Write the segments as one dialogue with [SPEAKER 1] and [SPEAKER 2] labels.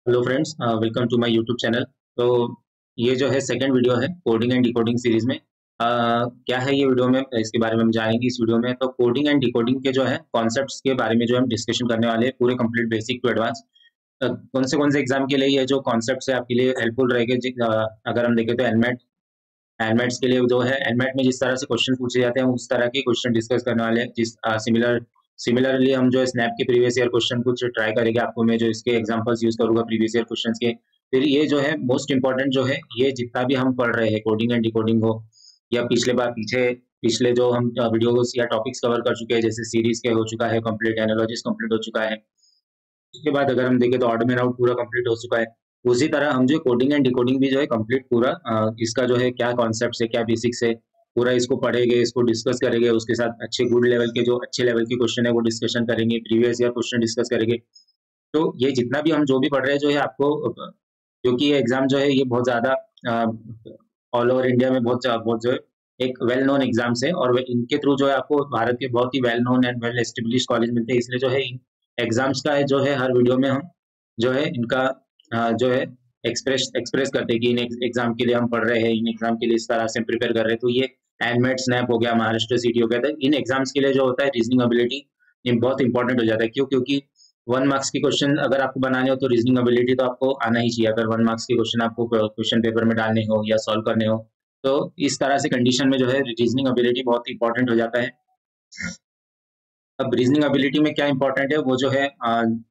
[SPEAKER 1] Hello friends, welcome to my YouTube channel. तो ये जो है सेकंड वीडियो है कोडिंग एंड डिकोडिंग सीरीज में। क्या है ये वीडियो में, इसके बारे में हम जानेंगे इस वीडियो में। तो कोडिंग एंड डिकोडिंग के जो है कॉन्सेप्ट्स के बारे में जो हम डिस्कशन करने वाले हैं, पूरे कंप्लीट बेसिक टू एडवांस। कौन से एग्जाम के लिए ये जो कॉन्सेप्ट्स है आपके लिए हेल्पफुल रहेंगे। अगर हम देखें तो एनमेट्स के लिए जो है, एनमेट में जिस तरह से क्वेश्चन पूछे जाते हैं उस तरह के क्वेश्चन डिस्कस करने वाले हैं। सिमिलरली हम जो है स्नैप के प्रीवियस ईयर क्वेश्चन कुछ ट्राई करेंगे। आपको मैं जो इसके एग्जांपल्स यूज करूंगा प्रीवियस ईयर क्वेश्चन के। फिर ये जो है मोस्ट इंपॉर्टेंट जो है, ये जितना भी हम पढ़ रहे हैं कोडिंग एंड डिकोडिंग हो, या पिछले बार पिछले जो हम वीडियोस या टॉपिक्स कवर कर चुके हैं, जैसे सीरीज के हो चुका है कंप्लीट, एनालॉजीज कंप्लीट हो चुका है। उसके बाद अगर हम देखें तो ऑड मैन आउट पूरा कंप्लीट हो चुका है। उसी तरह हम जो कोडिंग एंड डिकोडिंग भी जो है कंप्लीट पूरा, इसका जो है क्या कॉन्सेप्ट है, क्या बेसिक्स है, पूरा इसको पढ़ेंगे, इसको डिस्कस करेंगे। उसके साथ अच्छे गुड लेवल के जो अच्छे लेवल के क्वेश्चन है वो डिस्कशन करेंगे, प्रीवियस ईयर क्वेश्चन डिस्कस करेंगे। तो ये जितना भी हम जो भी पढ़ रहे हैं जो है आपको, क्योंकि ये एग्जाम जो है ये बहुत ज्यादा ऑल ओवर इंडिया में बहुत जो है एक वेल नोन एग्जाम्स है, और इनके थ्रू जो है आपको भारत के बहुत ही well known and well establish college मिलते हैं। इसलिए जो है एग्जाम्स का है जो है हर वीडियो में हम जो है इनका जो है एक्सप्रेस करते हैं कि इन एग्जाम के लिए हम पढ़ रहे हैं, इन एग्जाम के लिए इस तरह से प्रिपेयर कर रहे हैं। तो ये एनमेट स्नैप हो गया, महाराष्ट्र सीटी हो गया था, इन एग्जाम्स के लिए जो होता है रीजनिंग एबिलिटी बहुत इंपॉर्टेंट हो जाता है। क्यों? क्योंकि 1 मार्क्स के क्वेश्चन अगर आपको बनाने हो तो रीजनिंग एबिलिटी तो आपको आना ही चाहिए। अगर 1 मार्क्स के क्वेश्चन आपको क्वेश्चन पेपर में डालने हो या सॉल्व करने हो, तो इस तरह से कंडीशन में जो है रीजनिंग एबिलिटी बहुत इंपॉर्टेंट हो जाता है। अब रीजनिंग एबिलिटी में क्या इंपॉर्टेंट है वो जो है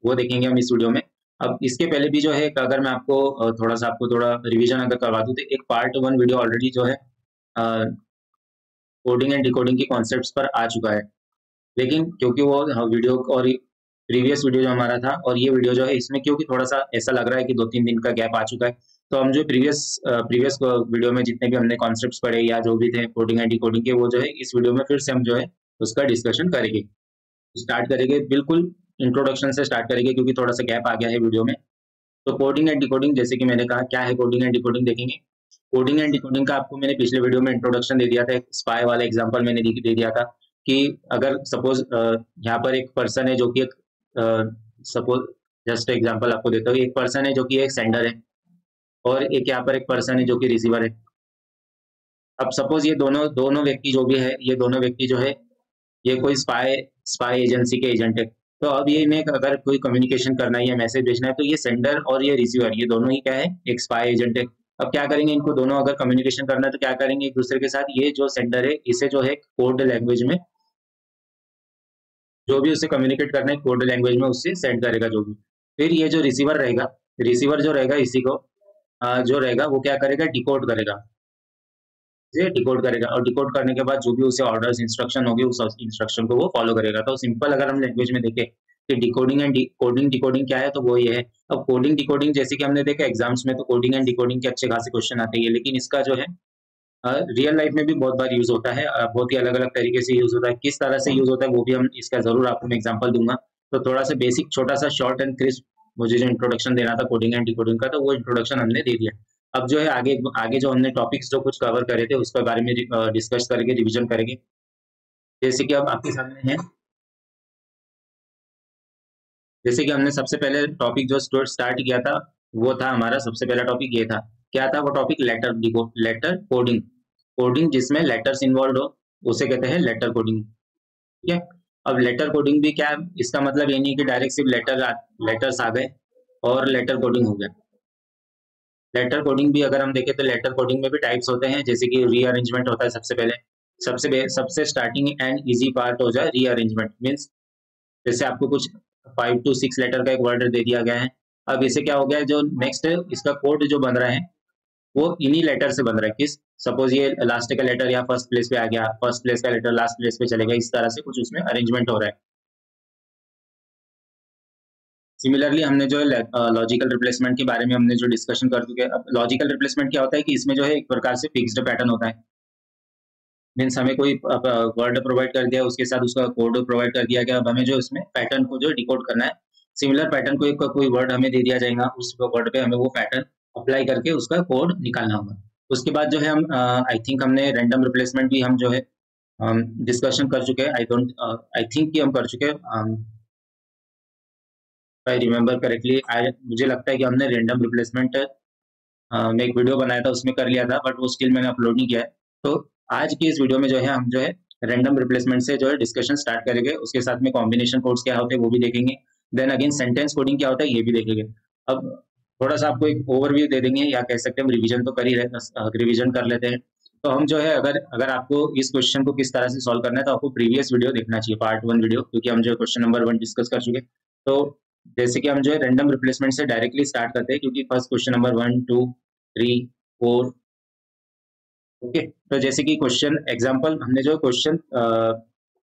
[SPEAKER 1] वो देखेंगे हम इस वीडियो में। अब इसके पहले भी जो है, अगर मैं आपको थोड़ा रिवीजन अगर करवा दूं, तो एक पार्ट 1 वीडियो ऑलरेडी जो है कोडिंग एंड डिकोडिंग के कॉन्सेप्ट्स पर आ चुका है। लेकिन क्योंकि वो वीडियो और प्रीवियस वीडियो जो हमारा था और ये वीडियो जो है, इसमें क्योंकि थोड़ा सा ऐसा लग रहा है कि 2-3 दिन का गैप आ चुका है, तो हम जो प्रीवियस प्रीवियस वीडियो में जितने भी हमने कॉन्सेप्ट्स पढ़े या जो भी थे कोडिंग एंड डिकोडिंग के, वो जो है इस वीडियो में फिर से हम जो है उसका डिस्कशन करेंगे। स्टार्ट करेंगे बिल्कुल इंट्रोडक्शन से स्टार्ट करेंगे, क्योंकि थोड़ा सा गैप आ गया है वीडियो में। तो कोडिंग एंड डिकोडिंग, जैसे कि मैंने कहा, क्या है कोडिंग एंड डिकोडिंग देखेंगे। कोडिंग एंड डिकोडिंग का आपको मैंने पिछले वीडियो में इंट्रोडक्शन दे दिया था, एक स्पाई वाला एग्जांपल मैंने दे दिया था कि अगर सपोज यहाँ पर एक पर्सन है जो कि एक सपोज जस्ट एग्जांपल आपको देता हूँ, एक पर्सन है जो कि एक सेंडर है, और एक यहाँ पर एक पर्सन है जो कि रिसीवर है। अब सपोज ये दोनों दोनों व्यक्ति जो भी है, ये दोनों व्यक्ति जो है ये कोई स्पाई स्पाई एजेंसी के एजेंट है। तो अब ये इन्हें अगर कोई कम्युनिकेशन करना है या मैसेज भेजना है, तो ये सेंडर और ये रिसीवर, ये दोनों ही क्या है, एक स्पाई एजेंट है। अब क्या करेंगे, इनको दोनों अगर कम्युनिकेशन करना है तो क्या करेंगे, एक दूसरे के साथ, ये जो सेंडर है इसे जो है कोड लैंग्वेज में, जो भी उसे कम्युनिकेट करना है कोड लैंग्वेज में उससे सेंड करेगा जो भी। फिर ये जो रिसीवर रहेगा, रिसीवर जो रहेगा इसी को जो रहेगा वो क्या करेगा, डिकोड करेगा, ये डिकोड करेगा। और डिकोड करने के बाद जो भी उसे ऑर्डर्स इंस्ट्रक्शन होगी उस इंस्ट्रक्शन को वो फॉलो करेगा। तो सिंपल अगर हम लैंग्वेज में देखें कि डिकोडिंग एंड कोडिंग डिकोडिंग क्या है, तो वो ये है। अब कोडिंग डिकोडिंग जैसे कि हमने देखा एग्जाम्स में, तो कोडिंग एंड डिकोडिंग के अच्छे खासे क्वेश्चन आते हैं, लेकिन इसका जो है रियल लाइफ में भी बहुत बार यूज होता है। बहुत ही अलग अलग तरीके से यूज होता है। किस तरह से यूज होता है वो भी हम इसका जरूर आपको मैं एग्जाम्पल दूंगा। तो थोड़ा सा बेसिक छोटा सा शॉर्ट एंड क्रिस्प मुझे जो इंट्रोडक्शन देना था कोडिंग एंड डिकोडिंग का, तो वो इंट्रोडक्शन हमने दे दिया। अब जो है आगे आगे जो हमने टॉपिक्स जो कुछ कवर करे थे उसके बारे में डिस्कस करेंगे, रिविजन करेंगे। जैसे कि अब आपके सामने है, जैसे कि हमने सबसे पहले टॉपिक जो स्टार्ट किया था, वो था हमारा सबसे पहला टॉपिक ये था। क्या था वो टॉपिक, लेटर कोडिंग। कोडिंग जिसमें लेटर्स इन्वॉल्व हो उसे कहते हैं लेटर कोडिंग। ठीक है। अब लेटर कोडिंग भी क्या है, इसका मतलब ये नहीं कि डायरेक्ट सिर्फ लेटर्स आ गए और लेटर कोडिंग हो गया। लेटर कोडिंग भी अगर हम देखें तो लेटर कोडिंग में भी टाइप्स होते हैं, जैसे कि रीअरेंजमेंट होता है सबसे पहले। सबसे स्टार्टिंग एंड इजी पार्ट हो जाए रीअरेंजमेंट, मीन्स जैसे आपको कुछ 5 to 6 लेटर का एक वर्ड दे दिया गया है। अब इसे क्या हो गया, जो नेक्स्ट इसका कोड जो बन रहा है वो इन्हीं लेटर से बन रहा है। किस, सपोज ये लास्ट का लेटर यहाँ फर्स्ट प्लेस पे आ गया, फर्स्ट प्लेस का लेटर लास्ट प्लेस पे चलेगा, इस तरह से कुछ उसमें अरेंजमेंट हो रहा है। सिमिलरली हमने जो है लॉजिकल रिप्लेसमेंट के बारे में हमने जो डिस्कशन कर चुके हैं। अब लॉजिकल रिप्लेसमेंट क्या होता है कि इसमें जो है एक प्रकार से फिक्स्ड पैटर्न होता है। मीन्स हमें कोई वर्ड प्रोवाइड कर दिया, उसके साथ उसका कोड प्रोवाइड कर दिया गया। अब हमें जो इसमें पैटर्न को जो डिकोड करना है, सिमिलर पैटर्न को एक कोई वर्ड हमें दे दिया जाएगा, उस वर्ड पे हमें वो पैटर्न अप्लाई करके उसका कोड निकालना होगा। उसके बाद जो है हम आई थिंक हमने रैंडम रिप्लेसमेंट भी हम जो है डिस्कशन कर चुके हैं। आई थिंक कि हम कर चुके हैं। आई रिमेम्बर करेक्टली, मुझे लगता है कि हमने रैंडम रिप्लेसमेंट मैं एक वीडियो बनाया था उसमें कर लिया था, बट वो स्टिल मैंने अपलोड नहीं किया है। तो आज की इस वीडियो में जो है हम जो है रैंडम रिप्लेसमेंट से जो है डिस्कशन स्टार्ट करेंगे, उसके साथ में कॉम्बिनेशन कोड्स क्या होते हैं वो भी देखेंगे, देन अगेन सेंटेंस कोडिंग क्या होता है ये भी देखेंगे। अब थोड़ा सा आपको एक ओवरव्यू दे देंगे, या कह सकते हैं हम रिविजन तो कर ही रहे, रिविजन कर लेते हैं। तो हम जो है अगर अगर आपको इस क्वेश्चन को किस तरह से सॉल्व करना है तो आपको प्रीवियस वीडियो देखना चाहिए, पार्ट 1 वीडियो, क्योंकि हम जो है क्वेश्चन नंबर 1 डिस्कस कर चुके। तो जैसे कि हम जो है रैंडम रिप्लेसमेंट से डायरेक्टली स्टार्ट करते हैं, क्योंकि फर्स्ट क्वेश्चन नंबर 1 2 3 4, ओके। तो जैसे कि क्वेश्चन एग्जांपल हमने जो क्वेश्चन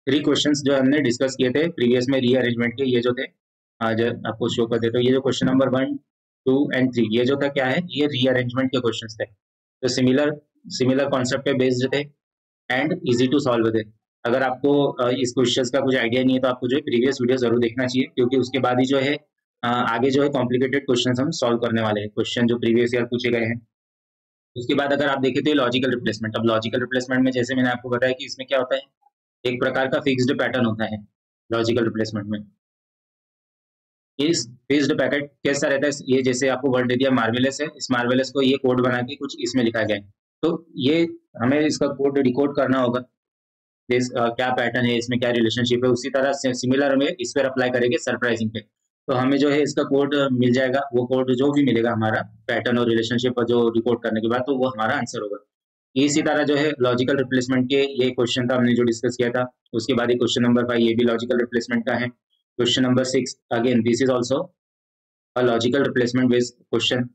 [SPEAKER 1] 3 क्वेश्चंस जो हमने डिस्कस किए थे प्रीवियस में रीअरेंजमेंट के, ये जो थे आज आपको शो कर देते, तो ये जो क्वेश्चन नंबर 1 2 एंड 3 ये जो था क्या है, ये रीअरेंजमेंट के क्वेश्चंस थे। तो सिमिलर सिमिलर कॉन्सेप्ट पे बेस्ड थे एंड इजी टू सॉल्व थे। अगर आपको इस क्वेश्चंस का कुछ आइडिया नहीं है तो आपको जो है प्रीवियस वीडियो जरूर देखना चाहिए, क्योंकि उसके बाद ही जो है आगे जो है कॉम्प्लिकेटेड क्वेश्चंस हम सॉल्व करने वाले हैं, क्वेश्चन जो प्रीवियस ईयर पूछे गए हैं। उसके बाद अगर आप देखें तो लॉजिकल रिप्लेसमेंट, अब लॉजिकल रिप्लेसमेंट में जैसे मैंने आपको बताया कि इसमें क्या होता है, एक प्रकार का फिक्स्ड पैटर्न होता है लॉजिकल रिप्लेसमेंट में। इस फिक्स्ड पैकेट कैसा रहता है, ये जैसे आपको वर्ड दे दिया मार्वेलस है, इस मार्वेलस को ये कोड बना के कुछ इसमें लिखा गया है, तो ये हमें इसका कोड डिकोड करना होगा, क्या पैटर्न है इसमें, क्या रिलेशनशिप है, उसी तरह से सिमिलर हमें इस पर अप्लाई करेंगे सरप्राइजिंग पे। तो हमें जो है इसका कोड मिल जाएगा, वो कोड जो भी मिलेगा हमारा पैटर्न और रिलेशनशिप जो रिपोर्ट करने के बाद, तो वो हमारा आंसर होगा। इसी तरह जो है लॉजिकल रिप्लेसमेंट के ये क्वेश्चन था हमने जो डिस्कस किया था। उसके बाद क्वेश्चन नंबर 5 ये भी लॉजिकल रिप्लेसमेंट का है। Question number 6 again this is also a logical replacement based question.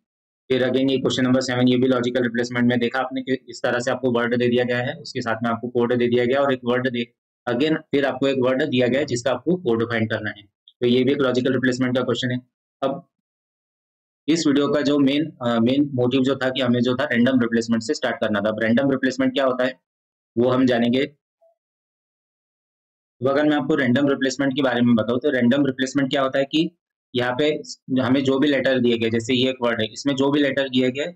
[SPEAKER 1] फिर अगेन ये क्वेश्चन नंबर 7 ये भी लॉजिकल रिप्लेसमेंट में देखा आपने कि इस तरह से आपको वर्ड दे दिया गया है, उसके साथ में आपको कोड दे दिया गया और एक वर्ड दे अगेन फिर आपको एक वर्ड दिया गया है जिसका आपको कोड फाइंड करना है। तो ये भी एक लॉजिकल रिप्लेसमेंट का क्वेश्चन है। अब इस वीडियो का जो मेन मोटिव जो था कि हमें जो था रैंडम रिप्लेसमेंट से स्टार्ट करना था। अब रैंडम रिप्लेसमेंट क्या होता है वो हम जानेंगे। तो अगर मैं आपको रैंडम रिप्लेसमेंट के बारे में बताऊं तो रैंडम रिप्लेसमेंट क्या होता है कि यहाँ पे हमें जो भी लेटर दिए गए, जैसे ये एक वर्ड है, इसमें जो भी लेटर दिए गए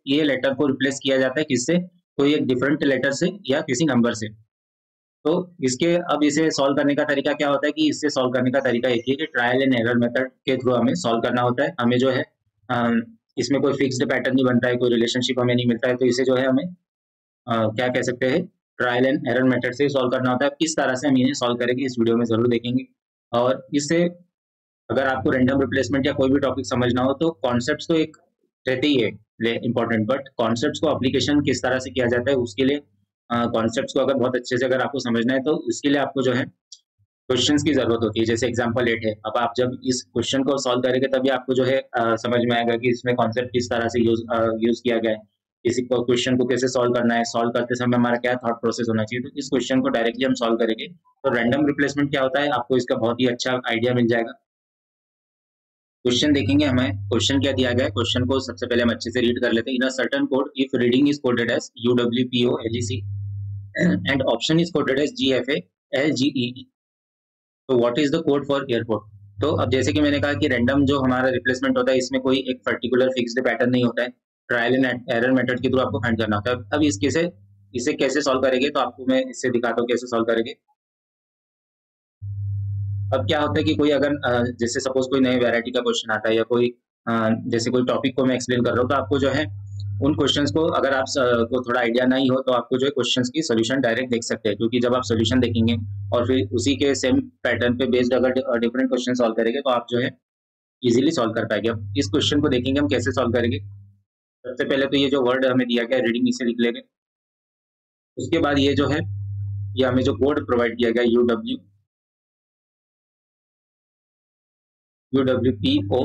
[SPEAKER 1] ये लेटर को रिप्लेस किया जाता है किससे, कोई एक डिफरेंट लेटर से या किसी नंबर से। तो इसके अब इसे सॉल्व करने का तरीका क्या होता है कि इससे सॉल्व करने का तरीका एक ही है कि ट्रायल एंड एरर मेथड के थ्रू हमें सॉल्व करना होता है। हमें जो है इसमें कोई फिक्स्ड पैटर्न नहीं बनता है, कोई रिलेशनशिप हमें नहीं मिलता है, तो इसे जो है हमें क्या कह सकते हैं ट्रायल एंड एरर मेथड से सॉल्व करना होता है। किस तरह से हम इन्हें सॉल्व करेंगे इस वीडियो में जरूर देखेंगे। और इससे अगर आपको रैंडम रिप्लेसमेंट या कोई भी टॉपिक समझना हो तो कॉन्सेप्ट्स तो एक रहते ही है इंपॉर्टेंट, बट कॉन्सेप्ट्स को एप्लीकेशन किस तरह से किया जाता है उसके लिए कॉन्सेप्ट्स को अगर बहुत अच्छे से अगर आपको समझना है तो इसके लिए आपको जो है क्वेश्चंस की जरूरत होती है। जैसे एग्जांपल 8 है, अब आप जब इस क्वेश्चन को सॉल्व करेंगे तभी आपको जो है समझ में आएगा कि इसमें कॉन्सेप्ट किस तरह से यूज किया गया है, किसी को क्वेश्चन को कैसे सॉल्व करना है, सॉल्व करते समय हमारा क्या थॉट प्रोसेस होना चाहिए। तो इस क्वेश्चन को डायरेक्टली हम सॉल्व करेंगे। तो रैंडम रिप्लेसमेंट क्या होता है आपको इसका बहुत ही अच्छा आइडिया मिल जाएगा। क्वेश्चन देखेंगे, हमें क्वेश्चन क्या दिया गया है, क्वेश्चन को सबसे पहले हम अच्छे से रीड कर लेते हैं। In a certain code if reading is coded as UWPOLEC and option is coded as GFALGEE, तो what is the code for airport. तो अब जैसे कि मैंने कहा कि रैंडम जो हमारा रिप्लेसमेंट होता है इसमें कोई एक पर्टिकुलर फिक्स्ड पैटर्न नहीं होता है, ट्रायल एंड एरर मेथड के थ्रू आपको फाइंड करना होता है। अब इसे कैसे सॉल्व करेंगे तो आपको मैं इससे दिखाता हूँ कैसे सॉल्व करेंगे। अब क्या होता है कि कोई अगर जैसे सपोज कोई नए वैरायटी का क्वेश्चन आता है या कोई जैसे कोई टॉपिक को मैं एक्सप्लेन कर रहा हूँ तो आपको जो है उन क्वेश्चंस को अगर आप को थोड़ा आइडिया नहीं हो तो आपको जो है क्वेश्चंस की सोल्यूशन डायरेक्ट देख सकते हैं, क्योंकि जब आप सोल्यूशन देखेंगे और फिर उसी के सेम पैटर्न पे बेस्ड अगर डिफरेंट क्वेश्चन सॉल्व करेंगे तो आप जो है इजीली सॉल्व कर पाएंगे। अब इस क्वेश्चन को देखेंगे हम कैसे सॉल्व करेंगे। सबसे पहले तो ये जो वर्ड हमें दिया गया रीडिंग इसे लिख लेंगे। उसके बाद ये जो है ये हमें जो कोड प्रोवाइड किया गया UWPOLEC,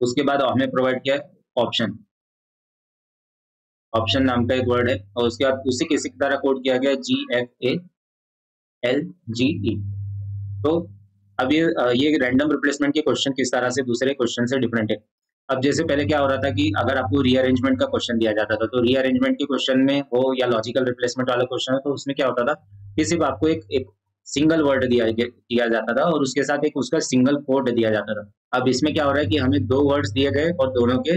[SPEAKER 1] उसके बाद हमें प्रोवाइड किया ऑप्शन ऑप्शन नाम का एक वर्ड है और उसके बाद उसी किसी की तरह कोड किया गया GFALGE। तो अब ये रैंडम रिप्लेसमेंट के क्वेश्चन किस तरह से दूसरे क्वेश्चन से डिफरेंट है। अब जैसे पहले क्या हो रहा था कि अगर आपको रीअरेंजमेंट का क्वेश्चन दिया जाता था तो रीअरेंजमेंट के क्वेश्चन में हो या लॉजिकल रिप्लेसमेंट वाला क्वेश्चन हो तो उसमें क्या होता था कि सिर्फ आपको एक सिंगल वर्ड दिया जाता था और उसके साथ एक उसका सिंगल कोड दिया जाता था। अब इसमें क्या हो रहा है कि हमें 2 वर्ड्स दिए गए और दोनों के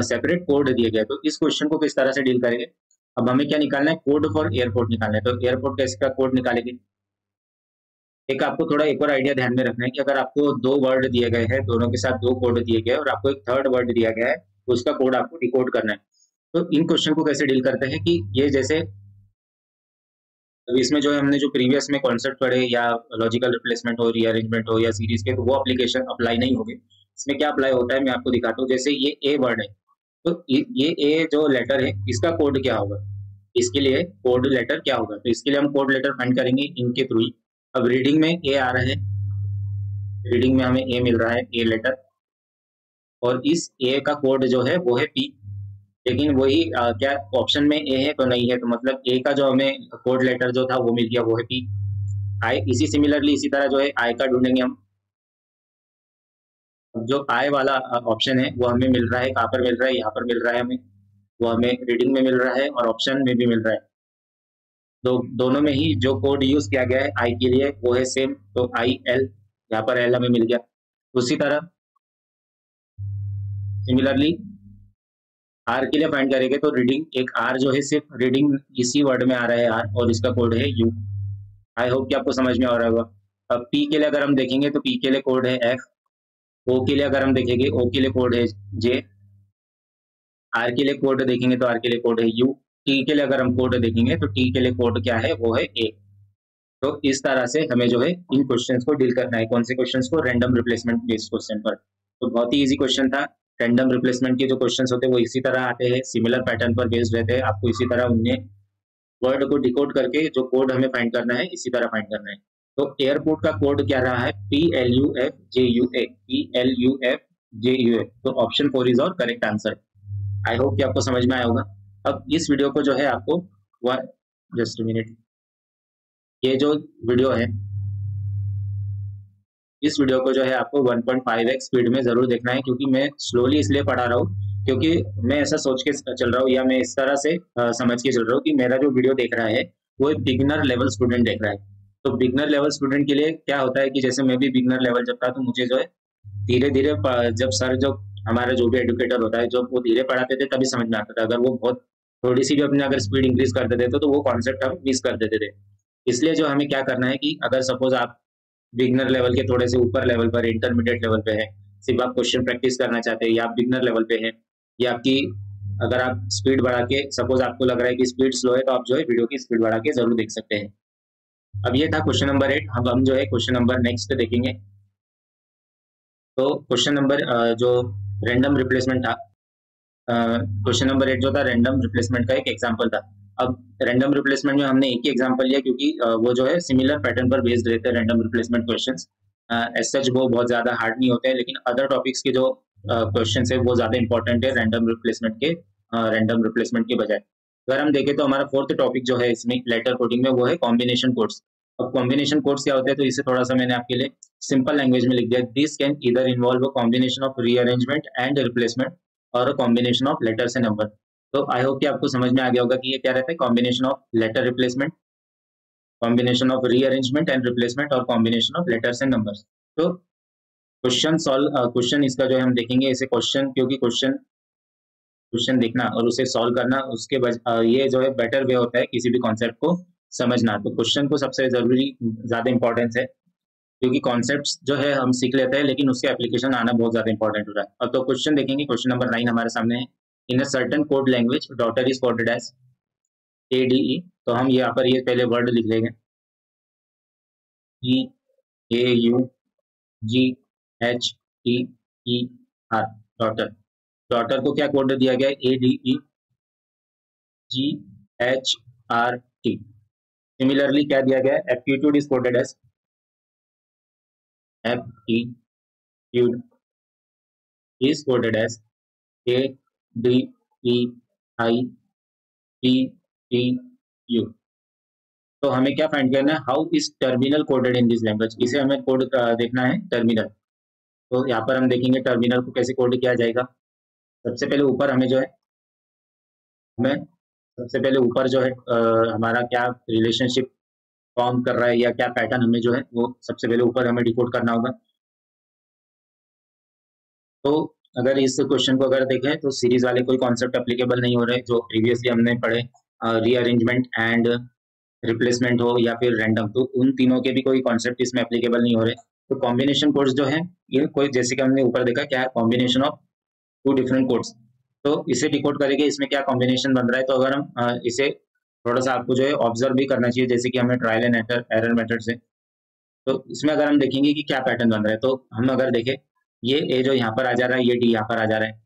[SPEAKER 1] सेपरेट कोड दिए गए। तो इस क्वेश्चन को किस तरह से डील करेंगे। अब हमें क्या निकालना है, कोड फॉर एयरपोर्ट निकालना है। तो एयरपोर्ट का इसका कोड निकालेंगे। एक आपको थोड़ा एक और आइडिया ध्यान में रखना है कि अगर आपको दो वर्ड दिए गए हैं, दोनों के साथ दो कोड दिए गए हैं और आपको एक थर्ड वर्ड दिया गया है, तो उसका कोड आपको डिकोड करना है। तो इन क्वेश्चन को कैसे डील करते हैं कि ये जैसे इसमें जो है हमने जो प्रीवियस में कॉन्सेप्ट पढ़े या लॉजिकल रिप्लेसमेंट हो, रीअरेंजमेंट हो या सीरीज के, तो वो एप्लीकेशन अप्लाई नहीं होंगे। इसमें क्या अप्लाई होता है मैं आपको दिखाता हूँ। जैसे ये ए वर्ड है, तो ये ए जो लेटर है इसका कोड क्या होगा, इसके लिए कोड लेटर क्या होगा, तो इसके लिए हम कोड लेटर फाइंड करेंगे इनके थ्रू ही। अब रीडिंग में ए आ रहा है, रीडिंग में हमें ए मिल रहा है, ए लेटर, और इस ए का कोड जो है वो है पी। लेकिन वही क्या ऑप्शन में ए है तो नहीं है, तो मतलब ए का जो हमें कोड लेटर जो था वो मिल गया, वो है पी। आई इसी सिमिलरली इसी तरह जो है आई का ढूंढेंगे हम। जो आई वाला ऑप्शन है वो हमें मिल रहा है, कहाँ पर मिल रहा है, यहाँ पर मिल रहा है हमें, वो हमें रीडिंग में मिल रहा है और ऑप्शन में भी मिल रहा है। तो दोनों में ही जो कोड यूज किया गया है आई के लिए वो है सेम, तो आई एल, यहाँ पर एल हमें मिल गया। उसी तरह सिमिलरली आर के लिए फाइंड करेंगे, तो रीडिंग एक आर जो है सिर्फ रीडिंग इसी वर्ड में आ रहा है आर, और इसका कोड है यू। आई होप कि आपको समझ में आ रहा होगा। अब पी के लिए अगर हम देखेंगे तो पी के लिए कोड है एफ, ओ के लिए अगर हम देखेंगे ओ के लिए कोड है जे, आर के लिए कोड देखेंगे तो आर के लिए कोड है यू, टी के लिए अगर हम कोड देखेंगे तो टी के लिए कोड क्या है, वो है ए। तो इस तरह से हमें जो है इन क्वेश्चंस को डील करना है। कौन से क्वेश्चंस को, रैंडम रिप्लेसमेंट बेस्ड क्वेश्चन पर। तो बहुत ही इजी क्वेश्चन था। रैंडम रिप्लेसमेंट के जो क्वेश्चंस होते हैं वो इसी तरह आते हैं, सिमिलर पैटर्न पर बेस्ड रहते हैं। आपको इसी तरह उन्हें वर्ड को डिकोड करके जो कोड हमें फाइंड करना है इसी तरह फाइंड करना है। तो एयरपोर्ट का कोड क्या रहा है, PLUFJUA, PLUFJUA। तो ऑप्शन 4 इज और करेक्ट आंसर। आई होप कि आपको समझ में आया होगा। अब इस वीडियो को जो है आपको जस्ट मिनट, ये जो वीडियो है इस वीडियो को जो है आपको 1.5x स्पीड में जरूर देखना है, क्योंकि मैं स्लोली इसलिए पढ़ा रहा हूँ क्योंकि मैं ऐसा सोच के चल रहा हूँ, या मैं इस तरह से समझ के चल रहा हूँ कि मेरा जो वीडियो देख रहा है वो एक बिगिनर लेवल स्टूडेंट देख रहा है। तो बिगिनर लेवल स्टूडेंट के लिए क्या होता है कि जैसे मैं भी बिगिनर लेवल जब था, तो मुझे जो है धीरे धीरे जब सर जो हमारा जो भी एडुकेटर होता है जब वो धीरे पढ़ाते थे तभी समझ में आता था। अगर वो बहुत थोड़ी सी भी अपने अगर स्पीड इंक्रीज कर देते तो वो कॉन्सेप्ट हम मिस कर देते थे। इसलिए जो हमें क्या करना है कि अगर सपोज आप बिगनर लेवल के थोड़े से ऊपर लेवल पर, इंटरमीडिएट लेवल पे है, सिर्फ आप क्वेश्चन प्रैक्टिस करना चाहते हैं, या आप बिगनर लेवल पे है, या आपकी अगर आप स्पीड बढ़ा के, सपोज आपको लग रहा है कि स्पीड स्लो है, तो आप जो है वीडियो की स्पीड बढ़ा के जरूर देख सकते हैं। अब ये था क्वेश्चन नंबर 8। अब हम जो है क्वेश्चन नंबर नेक्स्ट देखेंगे। तो क्वेश्चन नंबर जो रैंडम रिप्लेसमेंट था, क्वेश्चन नंबर 8 जो था रैंडम रिप्लेसमेंट का एक एग्जांपल था। अब रैंडम रिप्लेसमेंट में हमने एक ही एग्जांपल लिया क्योंकि वो जो है सिमिलर पैटर्न पर बेस्ड रहते हैं random replacement questions. As such वो बहुत ज्यादा हार्ड नहीं होते हैं, लेकिन अदर टॉपिक्स के जो क्वेश्चंस है वो ज्यादा इंपॉर्टेंट है रैंडम रिप्लेसमेंट के बजाय। अगर हम देखें तो हमारा फोर्थ टॉपिक जो है इसमें लेटर कोडिंग में वो है कॉम्बिनेशन कोड्स। अब कॉम्बिनेशन कोड्स क्या होते हैं, तो इसे थोड़ा सा मैंने आपके लिए सिंपल लैंग्वेज में लिख दिया। This can either involve a combination of rearrangement and replacement और combination of letters and number. तो आई होप कि आपको समझ में आ गया होगा कि ये क्या रहता है, combination of letter replacement, combination of rearrangement and replacement, और combination of letters and numbers. तो क्वेश्चन इसका जो है हम देखेंगे इसे क्वेश्चन, क्योंकि क्वेश्चन देखना और उसे सॉल्व करना उसके ये जो है बेटर वे होता है किसी भी कॉन्सेप्ट को समझना। तो क्वेश्चन को सबसे जरूरी ज्यादा इंपॉर्टेंस है, क्योंकि कॉन्सेप्ट्स जो है हम सीख लेते हैं लेकिन उसके एप्लीकेशन आना बहुत ज्यादा इंपॉर्टेंट होता है। अब तो क्वेश्चन देखेंगे। क्वेश्चन नंबर 9 हमारे सामने है। In a certain code language daughter is coded as ADE। तो हम यहाँ पर ये पहले वर्ड लिख लेंगे, DAUGHER, डॉटर। डॉटर को क्या कोड दिया गया है, ADEGHRT। सिमिलरली क्या दिया गया है, aptitude is coded as aptitude is coded as ADEITTU। तो हमें क्या फाइंड करना है, how is terminal coded in this language. इसे हमें कोड देखना है टर्मिनल। तो यहाँ पर हम देखेंगे टर्मिनल को कैसे कोड किया जाएगा। सबसे पहले ऊपर हमें जो है सबसे पहले ऊपर जो है हमारा क्या रिलेशनशिप फॉर्म कर रहा है या क्या पैटर्न हमें जो है वो सबसे पहले ऊपर हमें डिकोड करना होगा। तो अगर इस क्वेश्चन को अगर देखें तो सीरीज वाले कोई कॉन्सेप्ट एप्लीकेबल नहीं हो रहे जो प्रीवियसली हमने पढ़े, रीअरेंजमेंट एंड रिप्लेसमेंट हो या फिर रैंडम, तो उन तीनों के भी कोई कॉन्सेप्ट इसमें एप्लीकेबल नहीं हो रहे। तो कॉम्बिनेशन कोड्स जो है ये कोई, जैसे कि हमने ऊपर देखा क्या है, combination of two different codes. तो इसे डिकोड करेंगे, इसमें क्या कॉम्बिनेशन बन रहा है। तो अगर हम इसे थोड़ा सा आपको जो है ऑब्जर्व भी करना चाहिए, जैसे कि हमें ट्रायल एंड एरर मेथड से। तो इसमें अगर हम देखेंगे कि क्या पैटर्न बन रहा है, तो हम अगर देखें ये ए जो यहाँ पर आ जा रहा है, ये डी यहाँ पर आ जा रहा है,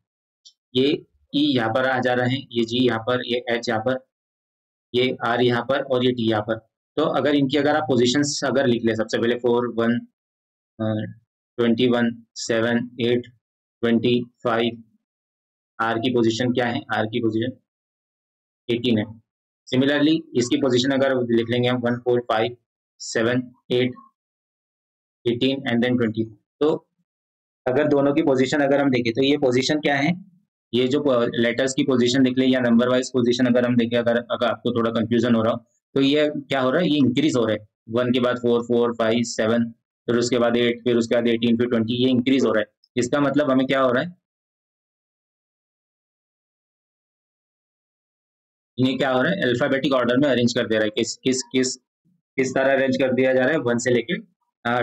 [SPEAKER 1] ये ई यहाँ पर आ जा रहा है, ये जी यहाँ पर, ये एच यहाँ पर, ये आर यहाँ पर और ये टी यहाँ पर। तो अगर इनकी अगर आप पोजिशंस अगर लिख ले, सबसे पहले 4 1 21 7 8 25, आर की पोजीशन क्या है, आर की पोजीशन 18 है। सिमिलरली इसकी पोजीशन अगर लिख लेंगे हम 1 4 5 7 8 18 एंड देन 20। तो अगर दोनों की पोजीशन अगर हम देखें तो ये पोजीशन क्या है, ये जो लेटर्स की पोजीशन देख ले या नंबर वाइज पोजीशन अगर हम देखें, अगर आपको थोड़ा कंफ्यूजन हो रहा हो, तो ये क्या हो रहा है, ये इंक्रीज हो रहा है। 1 के बाद 4 4 5 7, फिर उसके बाद 8, फिर उसके बाद 18, फिर 20, ये इंक्रीज हो रहा है। इसका मतलब हमें क्या हो रहा है, ये क्या हो रहा है, अल्फाबेटिक ऑर्डर में अरेंज कर दे रहा है। किस तरह अरेंज कर दिया जा रहा है, 1 से लेके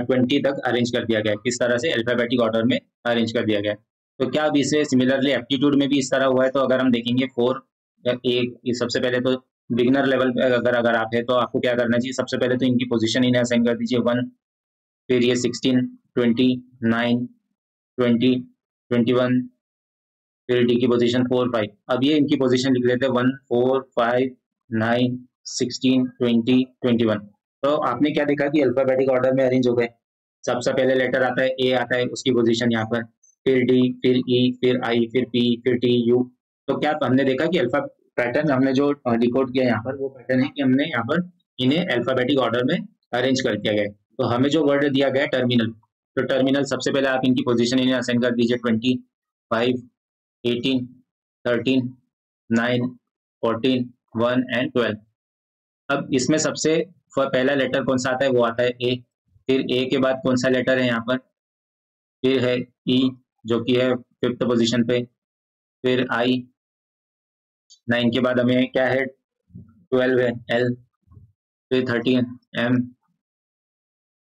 [SPEAKER 1] 20 तक अरेंज कर दिया गया है, किस तरह से अल्फाबेटिक ऑर्डर में अरेंज कर दिया गया है। तो क्या अब इसे सिमिलरली एप्टीट्यूड में भी इस तरह हुआ है। तो अगर हम देखेंगे 4 ये सबसे पहले तो बिगिनर लेवल पे अगर अगर आप है तो आपको क्या करना चाहिए, सबसे पहले तो इनकी पोजीशन इन्हें असाइन कर दीजिए 1, फिर ये 16 20 9 20 21, फिर डी की पोजीशन 4 5। अब ये इनकी पोजीशन लिख लेते हैं 1 4 5 9 16 20 21। तो आपने क्या देखा कि अल्फाबेटिक ऑर्डर में अरेंज हो गए। सबसे पहले लेटर आता है ए आता है, उसकी पोजीशन यहाँ पर, फिर डी, फिर ई, फिर आई, फिर पी, फिर टी, यू। तो क्या हमने देखा कि अल्फा पैटर्न हमने जो डिकोड किया यहाँ पर, वो पैटर्न है कि हमने यहाँ पर इन्हें अल्फाबेटिक ऑर्डर में अरेंज कर दिया गया। तो हमें जो वर्ड दिया गया है टर्मिनल, तो टर्मिनल सबसे पहले आप इनकी पोजीशन इन्हें असाइन कर दीजिए 20 5 18 13 9 14 1 एंड 12। अब इसमें सबसे पहला लेटर कौन सा आता है, वो आता है ए। फिर ए के बाद कौन सा लेटर है यहाँ पर, फिर है ई जो कि है 5th पोजीशन पे, फिर आई, 9 के बाद हमें क्या है 12 है एल, फिर 13 एम,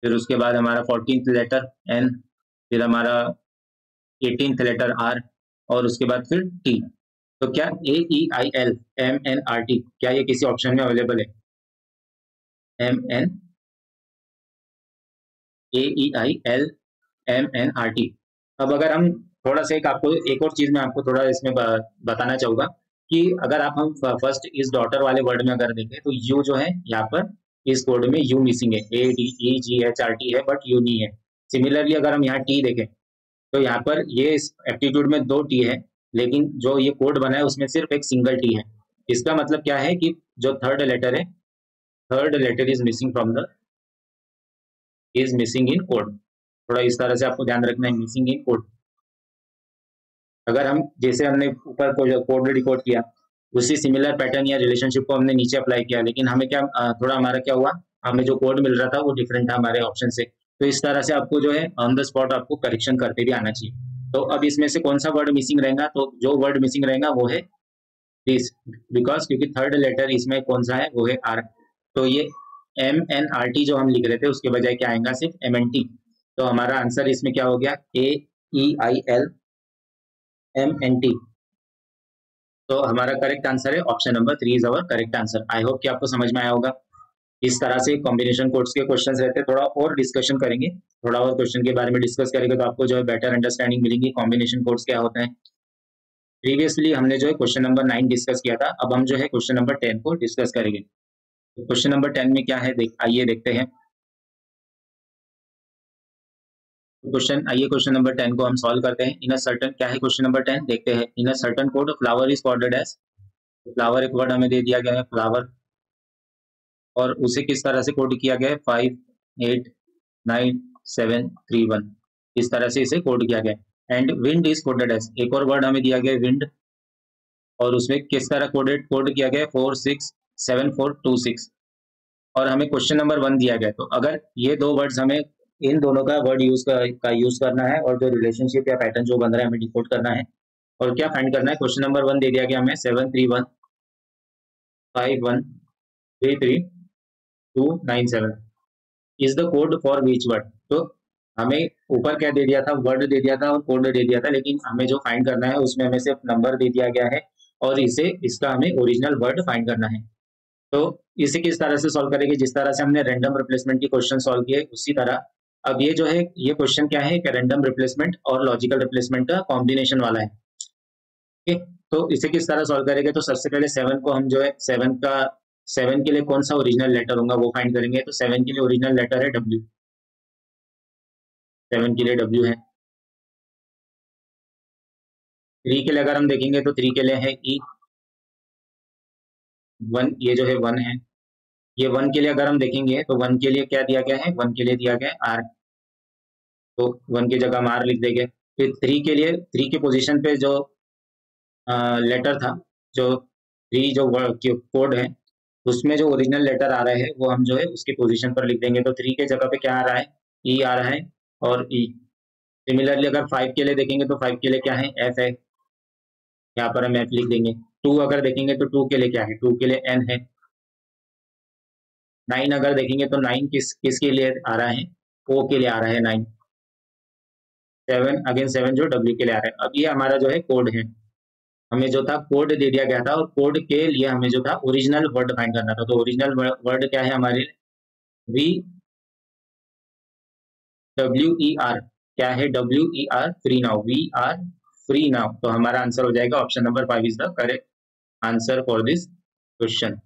[SPEAKER 1] फिर उसके बाद हमारा 14th लेटर एन, फिर हमारा 18th लेटर आर, और उसके बाद फिर टी। तो क्या A E I L M N R T, क्या ये किसी ऑप्शन में अवेलेबल है, M N A E I L M N R T. अब अगर हम थोड़ा सा एक और चीज मैं आपको थोड़ा इसमें बताना चाहूंगा कि अगर हम फर्स्ट इस डॉटर वाले वर्ड में अगर देखें तो यू जो है यहाँ पर इस कोड में यू मिसिंग है, A D E ji H R T है बट यू नहीं है। सिमिलरली अगर हम यहाँ टी देखें तो यहाँ पर ये एप्टीट्यूड में 2 टी है, लेकिन जो ये कोड बना है उसमें सिर्फ एक सिंगल टी है। इसका मतलब क्या है कि जो थर्ड लेटर है, third letter is missing from the, is missing in code. थोड़ा इस तरह से आपको ध्यान रखना है, मिसिंग इन कोड। अगर हम जैसे हमने ऊपर कोड डिकोड किया, उसी सिमिलर पैटर्न या रिलेशनशिप को हमने नीचे अप्लाई किया, लेकिन हमें क्या थोड़ा हमारा क्या हुआ, हमें जो कोड मिल रहा था वो डिफरेंट था हमारे ऑप्शन से। तो इस तरह से आपको जो है ऑन द स्पॉट आपको करेक्शन करते भी आना चाहिए। तो अब इसमें से कौन सा वर्ड मिसिंग रहेगा, तो जो वर्ड मिसिंग रहेगा वो है दिस, बिकॉज क्योंकि थर्ड लेटर इसमें कौन सा है, वो है आर। तो ये एम एन आर टी जो हम लिख रहे थे उसके बजाय क्या आएगा, सिर्फ एम एन टी। तो हमारा आंसर इसमें क्या हो गया, A E I L M N T. तो हमारा करेक्ट आंसर है option number 3 is our correct answer. I hope कि आपको समझ में आया होगा। इस तरह से कॉम्बिनेशन कोड्स के क्वेश्चंस रहते हैं, थोड़ा और डिस्कशन करेंगे, थोड़ा और क्वेश्चन के बारे में डिस्कस करेंगे तो आपको जो है बेटर अंडरस्टैंडिंग मिलेगी कॉम्बिनेशन कोड्स क्या होते हैं। प्रीवियसली हमने जो है क्वेश्चन नंबर 9 डिस्कस किया था, अब हम जो है क्वेश्चन नंबर 10 को डिस्कस करेंगे। तो क्वेश्चन नंबर 10 में क्या है, आइए देखते हैं। क्वेश्चन नंबर 10 को हम सॉल्व करते हैं। इन अ सर्टन, क्या है क्वेश्चन नंबर 10 देखते हैं। In a certain code flower is coded as, flower एक वर्ड हमें दे दिया गया है फ्लावर, और उसे किस तरह से कोड किया गया है 5 8 9 7 3 1, इस तरह से इसे कोड किया गया है। And wind is coded as, एक और वर्ड हमें दिया गया है विंड, और उसमें किस तरह कोड किया गया है 4 6 7 4 2 6, और हमें क्वेश्चन नंबर 1 दिया गया है। तो अगर ये दो वर्ड्स हमें इन दोनों का वर्ड यूज करना है, और जो रिलेशनशिप या पैटर्न जो बन रहा है हमें डिकोड करना है, और क्या फाइंड करना है। क्वेश्चन नंबर 1 दे दिया गया हमें 7 3 1 5 1 3 3 297 is the code for which word. तो हमें ऊपर क्या दे दिया था, वर्ड दे दिया था और कोड दे दिया था, लेकिन हमें जो फाइंड करना है उसमें हमें सिर्फ नंबर दे दिया गया है और इसका हमें ओरिजिनल वर्ड फाइंड करना है। तो इसे किस तरह से सॉल्व करेंगे, जिस तरह से हमने रैंडम रिप्लेसमेंट के क्वेश्चन सॉल्व किए उसी तरह अब ये जो है ये क्वेश्चन क्या है कि रैंडम रिप्लेसमेंट और लॉजिकल रिप्लेसमेंट का कॉम्बिनेशन वाला है। ठीक है, तो इसे किस तरह सॉल्व करेंगे, तो सबसे पहले 7 को हम जो है 7 के लिए कौन सा ओरिजिनल लेटर होगा वो फाइंड करेंगे। तो 7 के लिए ओरिजिनल लेटर है W, 7 के लिए W है। 3 के लिए अगर हम देखेंगे तो 3 के लिए है E, 1 ये जो है 1 है। ये 1 के लिए अगर हम देखेंगे तो 1 के लिए क्या दिया गया है, 1 के लिए दिया गया है R, तो 1 की जगह हम R लिख देंगे। फिर 3 के लिए 3 के पोजीशन पे जो लेटर था, जो 3 जो कोड है उसमें जो ओरिजिनल लेटर आ रहा है वो हम जो है उसके पोजीशन पर लिख देंगे। तो 3 के जगह पे क्या आ रहा है, E आ रहा है और E। सिमिलरली अगर 5 के लिए देखेंगे तो 5 के लिए क्या है, F है, यहाँ पर हम F लिख देंगे। 2 अगर देखेंगे तो 2 के लिए क्या है, 2 के लिए N है। 9 अगर देखेंगे तो 9 किसके लिए आ रहा है, O के लिए आ रहा है 9। 7 अगेन 7 जो W के लिए आ रहा है। अब ये हमारा जो है कोड है, हमें जो था कोड दे दिया गया था और कोड के लिए हमें जो था ओरिजिनल वर्ड फाइंड करना था। तो ओरिजिनल वर्ड क्या है हमारे, WER क्या है, WER free now, we are free now. तो हमारा आंसर हो जाएगा option number 5 is the correct answer for this question.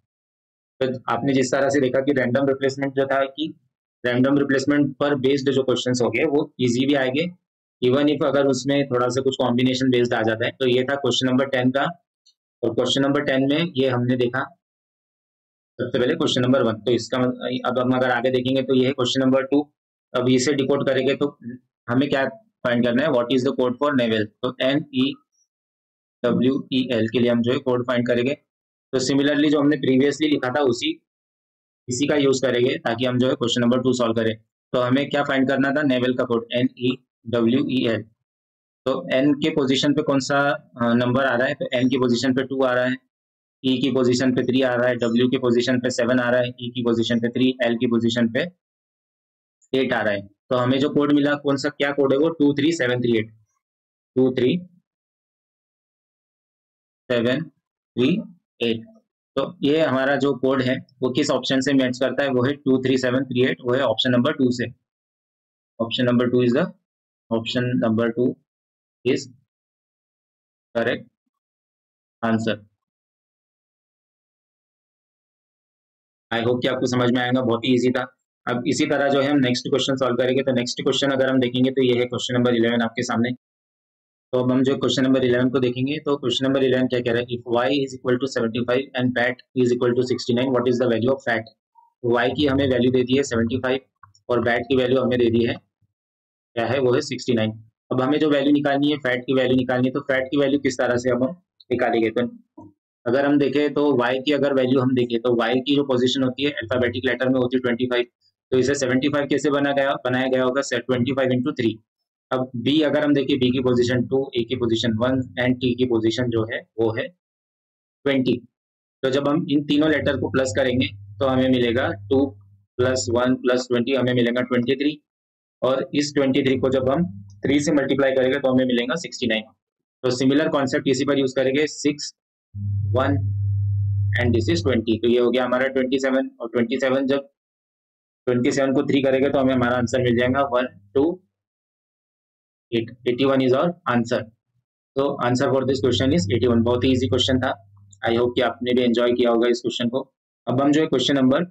[SPEAKER 1] तो आपने जिस तरह से देखा कि रैंडम रिप्लेसमेंट जो था कि रैंडम रिप्लेसमेंट पर बेस्ड जो क्वेश्चंस हो गए वो इजी भी आएंगे, इवन इफ अगर उसमें थोड़ा सा कुछ कॉम्बिनेशन बेस्ड आ जाता है। तो ये था क्वेश्चन नंबर 10 का। और क्वेश्चन नंबर 10 में ये हमने देखा सबसे पहले क्वेश्चन नंबर 1। तो इसका अब हम अगर आगे देखेंगे तो ये है क्वेश्चन नंबर 2। अब इसे डिकोड करेंगे तो हमें क्या फाइंड करना है, what is the code for naval. तो NEWEL के लिए हम जो है कोड फाइंड करेंगे। तो सिमिलरली जो हमने प्रीवियसली लिखा था इसी का यूज करेंगे ताकि हम जो है क्वेश्चन नंबर 2 सॉल्व करें। तो हमें क्या फाइंड करना था, नेवल का कोड NEWEL। तो N के पोजीशन पे कौन सा नंबर आ रहा है, तो N की पोजीशन पे 2 आ रहा है, E की पोजीशन पे 3 आ रहा है, W की पोजीशन पे 7 आ रहा है, E की पोजीशन पे 3, L की पोजीशन पे 8 आ रहा है। तो हमें जो कोड मिला कौन सा, क्या कोड है वो, 23738, 23738। तो ये हमारा जो कोड है वो किस ऑप्शन से मैच करता है, वो है 23738, वो है ऑप्शन नंबर 2 से। Option number 2 is the option number 2 is correct answer. I hope कि आपको समझ में आएगा, बहुत ही इजी था। अब इसी तरह जो है हम नेक्स्ट क्वेश्चन सॉल्व करेंगे। तो नेक्स्ट क्वेश्चन अगर हम देखेंगे तो ये है क्वेश्चन नंबर 11 आपके सामने। तो अब हम जो क्वेश्चन नंबर 11 को देखेंगे तो क्वेश्चन नंबर 11 क्या कह रहा है, if y is equal to 75 and fat is equal to 69 what is the value of fat. y की हमें वैल्यू दे दी है 75 और फैट की वैल्यू हमें दे दी है क्या है, वो है 69। अब हमें जो वैल्यू निकालनी है, फैट की वैल्यू निकालनी है, तो फैट की वैल्यू किस तरह से अब हम निकालेंगे। तो अगर हम देखें तो y की अगर वैल्यू हम देखें तो y की जो पोजीशन होती है अल्फाबेटिक लेटर में होती है 25। तो इसे 75 कैसे बनाया गया होगा, 25 इंटू 3। अब b अगर हम देखें, b की पोजीशन 2, a की पोजीशन 1 एंड t की पोजीशन जो है वो है 20। तो जब हम इन तीनों लेटर को प्लस करेंगे तो हमें मिलेगा 2 प्लस 1 प्लस 20, हमें मिलेगा 23। और इस 23 को जब हम 3 से मल्टीप्लाई करेंगे तो हमें मिलेगा 69। तो सिमिलर कॉन्सेप्ट इसी पर यूज करेंगे, 6 1 एंड दिस इज 20। तो ये हो गया हमारा 27। और 27 जब 27 को 3 करेंगे तो हमें हमारा आंसर मिल जाएगा 1 2 8, 81 इज आवर आंसर। तो answer for this question is 81। बहुत ही इजी क्वेश्चन था, आई होप कि आपने भी एंजॉय किया होगा इस क्वेश्चन को। अब हम जो है क्वेश्चन नंबर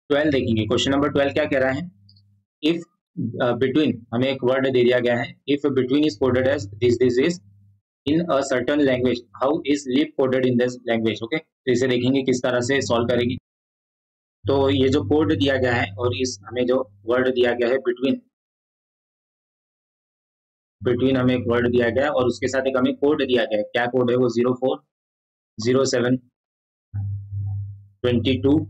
[SPEAKER 1] 12 देखेंगे। क्वेश्चन नंबर 12 क्या कह रहा है, इफ बिटवीन, हमें एक वर्ड दे दिया गया है, if between is coded as this is in a certain language, how is lip coded in this language. Okay, तो इसे देखेंगे किस तरह से सॉल्व करेंगे। तो ये जो कोड दिया गया है और इस हमें जो वर्ड दिया गया है बिटवीन हमें एक वर्ड दिया गया है और उसके साथ एक हमें कोड दिया गया है। क्या कोड है वो, 0407 22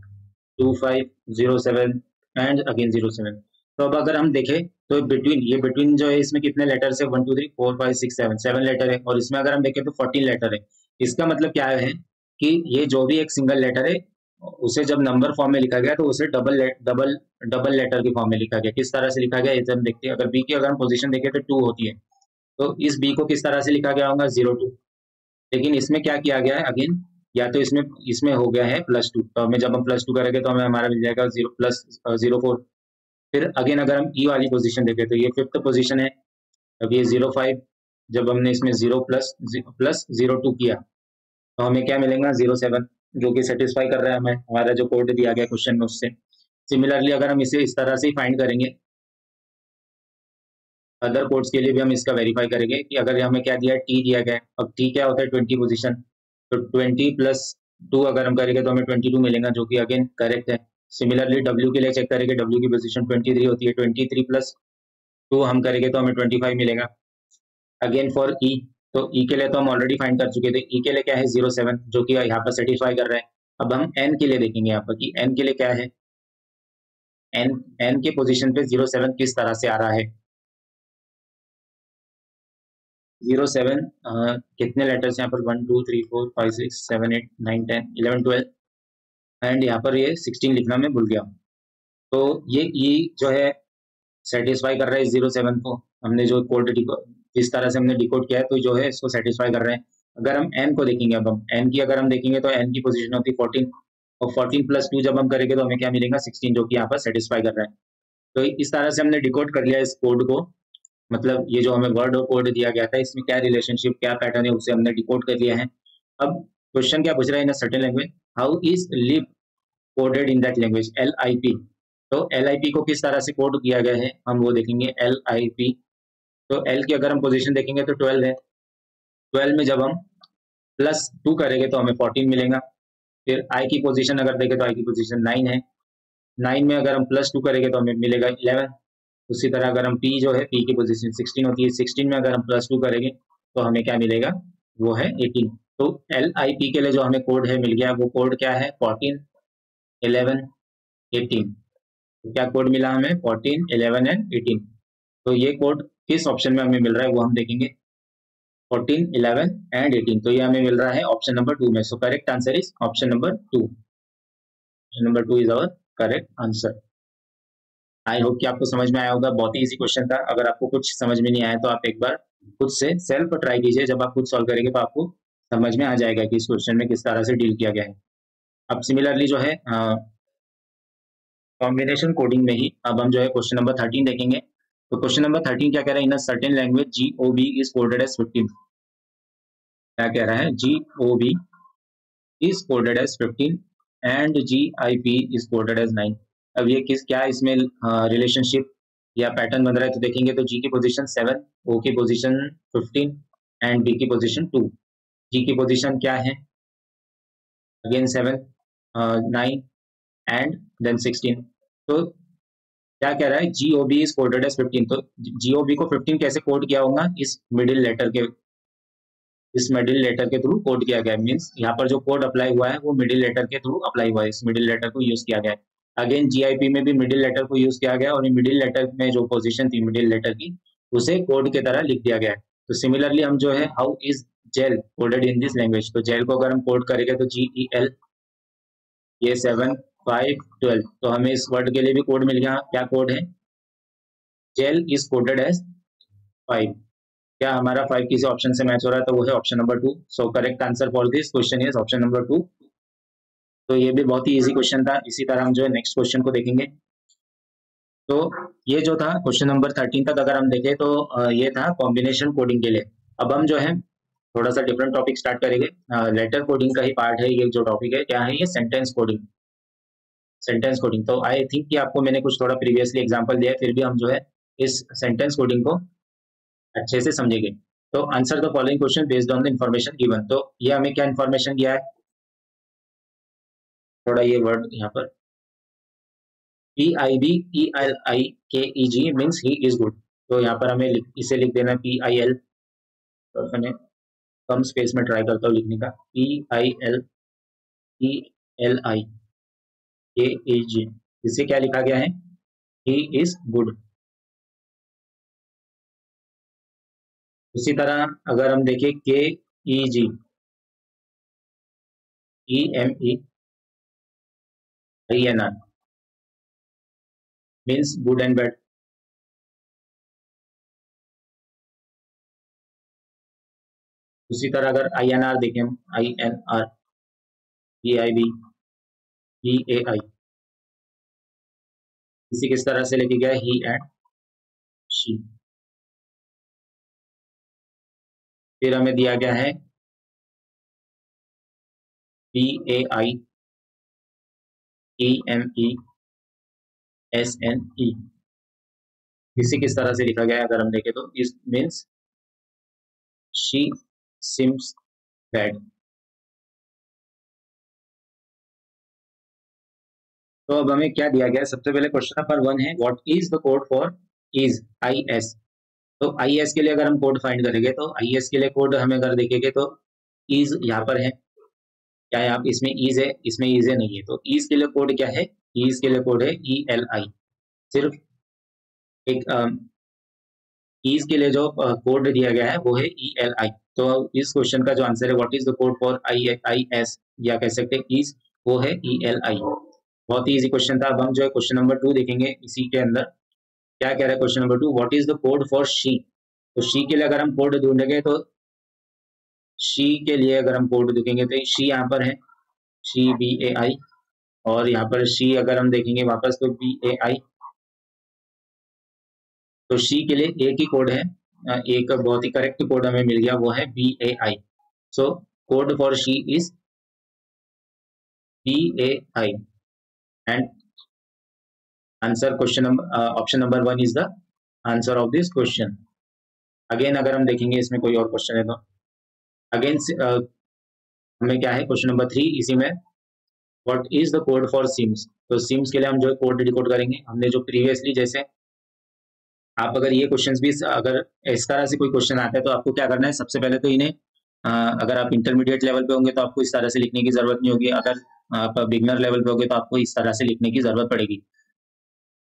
[SPEAKER 1] 2507 एंड अगेन 07। तो अब अगर हम देखें तो बिटवीन जो है इसमें कितने लेटर्स है, 1 2 3 4 5 6 7 लेटर है। और इसमें अगर हम देखें तो 14 लेटर है। इसका मतलब क्या है कि ये जो भी एक सिंगल लेटर है उसे जब नंबर फॉर्म में लिखा गया तो उसे डबल लेटर के फॉर्म में लिखा गया। किस तरह से लिखा गया इसे हम देखते हैं। अगर बी की अगर हम पोजीशन देखें तो 2 होती है, तो इस बी को किस तरह से लिखा गया होगा 02। लेकिन इसमें क्या किया गया है अगेन, या तो इसमें इसमें हो गया है +2, तो हमें जब हम +2 करेंगे तो हमें हमारा मिल जाएगा 0 प्लस 04। फिर अगेन अगर हम ई वाली पोजीशन देखें तो ये 5th पोजीशन है। अब ये 05, जब हमने इसमें 0 प्लस 02 किया तो हमें क्या मिलेगा 07, जो कि सेटिस्फाई कर रहा है हमें हमारा जो कोड दिया गया क्वेश्चन में उससे। सिमिलरली अगर हम इसे इस तरह से फाइंड करेंगे, अदर कोड्स के लिए भी हम इसका वेरीफाई करेंगे कि अगर हमें क्या दिया है, टी दिया गया है। अब टी क्या होता है 20 पोजीशन, तो 20 प्लस 2 अगर हम करेंगे तो हमें 22 मिलेगा, जो कि अगेन करेक्ट है। सिमिलरली डब्ल्यू के लिए चेक करेंगे, डब्ल्यू की पोजीशन 23 होती है, 23 प्लस 2 हम करेंगे तो हमें 25 मिलेगा। अगेन फॉर ई, तो ई के लिए तो हम ऑलरेडी फाइंड कर चुके थे। ई के लिए क्या है 07, जो कि यहाँ पर सेटिस्फाई कर रहा है। अब हम एन के लिए देखेंगे यहाँ पर कि एन के लिए क्या है। एन एन के पोजीशन पे 07 किस तरह से आ रहा है। 07 कितने लेटर्स यहाँ पर 1 2 3 4 5 6 7 8 9 10 11 12 एंड यहाँ पर ये 16 लिखना मैं भूल गया। तो ये ई जो है सेटिस्फाई कर रहा है 07 को। हमने जो कोड जिस तरह से हमने डिकोड किया है तो जो है इसको सेटिस्फाई कर रहे हैं। अगर हम एन को देखेंगे, अब हम एन की अगर हम देखेंगे तो एन की पोजीशन होती है 14, और 14 प्लस 2 जब हम करेंगे तो हमें क्या मिलेगा 16, जो कि यहाँ पर सेटिस्फाई कर रहा है। तो इस तरह से हमने डिकोड कर लिया इस कोड को। मतलब ये जो हमें वर्ड और कोड दिया गया था इसमें क्या रिलेशनशिप क्या पैटर्न है उसे हमने डिकोड कर लिया है। अब क्वेश्चन क्या पूछ रहा है, in a certain language how is lib coded in that language, LIP। तो LIP को किस तरह से कोड किया गया है हम वो देखेंगे। LIP, तो L की अगर हम पोजीशन देखेंगे तो 12 है। 12 में जब हम +2 करेंगे तो हमें 14 मिलेगा। फिर I की पोजीशन अगर देखें तो I की पोजीशन 9 है। 9 में अगर हम +2 करेंगे तो हमें मिलेगा 11। उसी तरह अगर हम P जो है P की पोजीशन 16 होती है, 16 में अगर हम +2 करेंगे तो हमें क्या मिलेगा, वो है 18। तो LIP के लिए जो हमें कोड है मिल गया, वो कोड क्या है 14 11 18। तो क्या कोड मिला हमें 14 11 एंड 18। तो ये कोड किस ऑप्शन में हमें मिल रहा है वो हम देखेंगे, 14 11 एंड 18। तो ये हमें मिल रहा है ऑप्शन नंबर 2 में। So correct answer is option number 2। Option number 2 is our correct answer. I hope कि आपको समझ में आया होगा। बहुत ही इजी क्वेश्चन था। अगर आपको कुछ समझ में नहीं आया तो आप एक बार खुद से सेल्फ ट्राई कीजिए। जब आप खुद सॉल्व करेंगे तो आपको समझ में आ जाएगा कि इस क्वेश्चन में किस तरह से डील किया गया है। अब सिमिलरली जो है कॉम्बिनेशन कोडिंग में ही अब हम जो है क्वेश्चन नंबर 13 देखेंगे। तो क्वेश्चन नंबर 13 क्या कह रहा है, in a certain language GOB is coded as 15। क्या कह रहा है, GOB is coded as 15 and GIP is coded as 9। अब ये किस क्या इसमें रिलेशनशिप या पैटर्न बन रहा है तो देखेंगे। तो G की पोजीशन 7, O की पोजीशन 15 एंड B की पोजीशन 2। G की पोजीशन क्या है अगेन 7 9 एंड देन 16। तो क्या कह रहा है GOB इज कोडेड एज 15। तो GOB को 15 कैसे कोड किया होगा, इस मिडिल लेटर के थ्रू कोड किया गया है। मींस यहाँ पर जो कोड अप्लाई हुआ है वो मिडिल लेटर के थ्रू अप्लाई हुआ है, इस मिडिल लेटर को यूज किया गया है। अगेन GIP में भी मिडिल लेटर को यूज किया गया और मिडिल लेटर में जो पोजीशन थी मिडिल लेटर की उसे कोड की तरह लिख दिया गया है। तो सिमिलरली हम जो है how is jail coded in this language, तो जेल को अगर हम कोड करेंगे तो GEL, ये 7 5 12। तो हमें इस वर्ड के लिए भी कोड मिल गया। क्या कोड है, जेल इज कोडेड एज 5। क्या हमारा 5 किसी ऑप्शन से मैच हो रहा है, तो वो है option number 2। So correct answer for this question is option number 2। तो ये भी बहुत ही इजी क्वेश्चन था। इसी तरह हम जो है नेक्स्ट क्वेश्चन को देखेंगे। तो ये जो था क्वेश्चन नंबर 13 तक अगर हम देखें तो ये था कॉम्बिनेशन कोडिंग के लिए। अब हम जो है थोड़ा सा डिफरेंट टॉपिक स्टार्ट करेंगे। लेटर कोडिंग का ही पार्ट है ये जो टॉपिक है। क्या है ये, सेंटेंस कोडिंग। सेंटेंस कोडिंग, तो आई थिंक कि आपको मैंने कुछ थोड़ा प्रीवियसली एग्जांपल दिया है, फिर भी हम जो है इस सेंटेंस कोडिंग को अच्छे से समझेंगे। तो answer the following question based on the information given. तो ये हमें क्या इंफॉर्मेशन दिया है, थोड़ा ये वर्ड यहाँ पर PIBELIKEG means he is good. तो यहाँ पर हमें इसे लिख देना PIL। तो मैंने कम स्पेस में ट्राई करता हूँ लिखने का, PILELIKEG। इसे क्या लिखा गया है, ही इज गुड। उसी तरह अगर हम देखें KEG EME INR means good and bad. उसी तरह अगर INR देखें हम, INR, EIB, EAI, इसी किस तरह से लेके गया ही एंड शी। फिर हमें दिया गया है BAI, EME, SNE, इसी किस तरह से लिखा गया है अगर हम देखें तो इस मीन्स शी सिम्स बैड। तो अब हमें क्या दिया गया है, सबसे पहले क्वेश्चन नंबर 1 है what is the code for is, IS। तो IS के लिए अगर हम कोड फाइंड करेंगे तो IS के लिए कोड हमें अगर देखेंगे तो इज यहाँ पर है, क्या है आप, इसमें इज है, इसमें इज है नहीं है, तो इज के लिए कोड क्या है, इज के लिए कोड है ELI। सिर्फ एक कीज के लिए जो कोड दिया गया है वो है ELI। तो इस क्वेश्चन का जो आंसर है what is the code for IS, या कह सकते हैं कीज, वो है ELI। बहुत ही इजी क्वेश्चन था। अब हम जो है क्वेश्चन नंबर 2 देखेंगे। इसी के अंदर क्या कह रहा है question number 2, what is the code for she. तो शी के लिए अगर हम कोड ढूंढेंगे तो शी के लिए अगर हम कोड देखेंगे तो शी यहाँ पर है, शी BAI, और यहाँ पर शी अगर हम देखेंगे वापस तो BAI। तो शी के लिए एक ही कोड है, एक बहुत ही करेक्ट कोड हमें मिल गया, वो है BAI। So code for she is BAI and answer question number option number 1 is the answer of this question. Again अगर हम देखेंगे इसमें कोई और क्वेश्चन है तो अगेन हमें क्या है क्वेश्चन नंबर 3, इसी में what is the code for sims. तो सिम्स के लिए हम जो है कोड डिकोड करेंगे। हमने जो प्रीवियसली, जैसे आप अगर ये क्वेश्चंस भी अगर इस तरह से कोई क्वेश्चन आता है तो आपको क्या करना है, सबसे पहले तो इन्हें अगर आप इंटरमीडिएट लेवल पे होंगे तो आपको इस तरह से लिखने की जरूरत नहीं होगी, अगर आप बिगनर लेवल पे होंगे तो आपको इस तरह से लिखने की जरूरत पड़ेगी।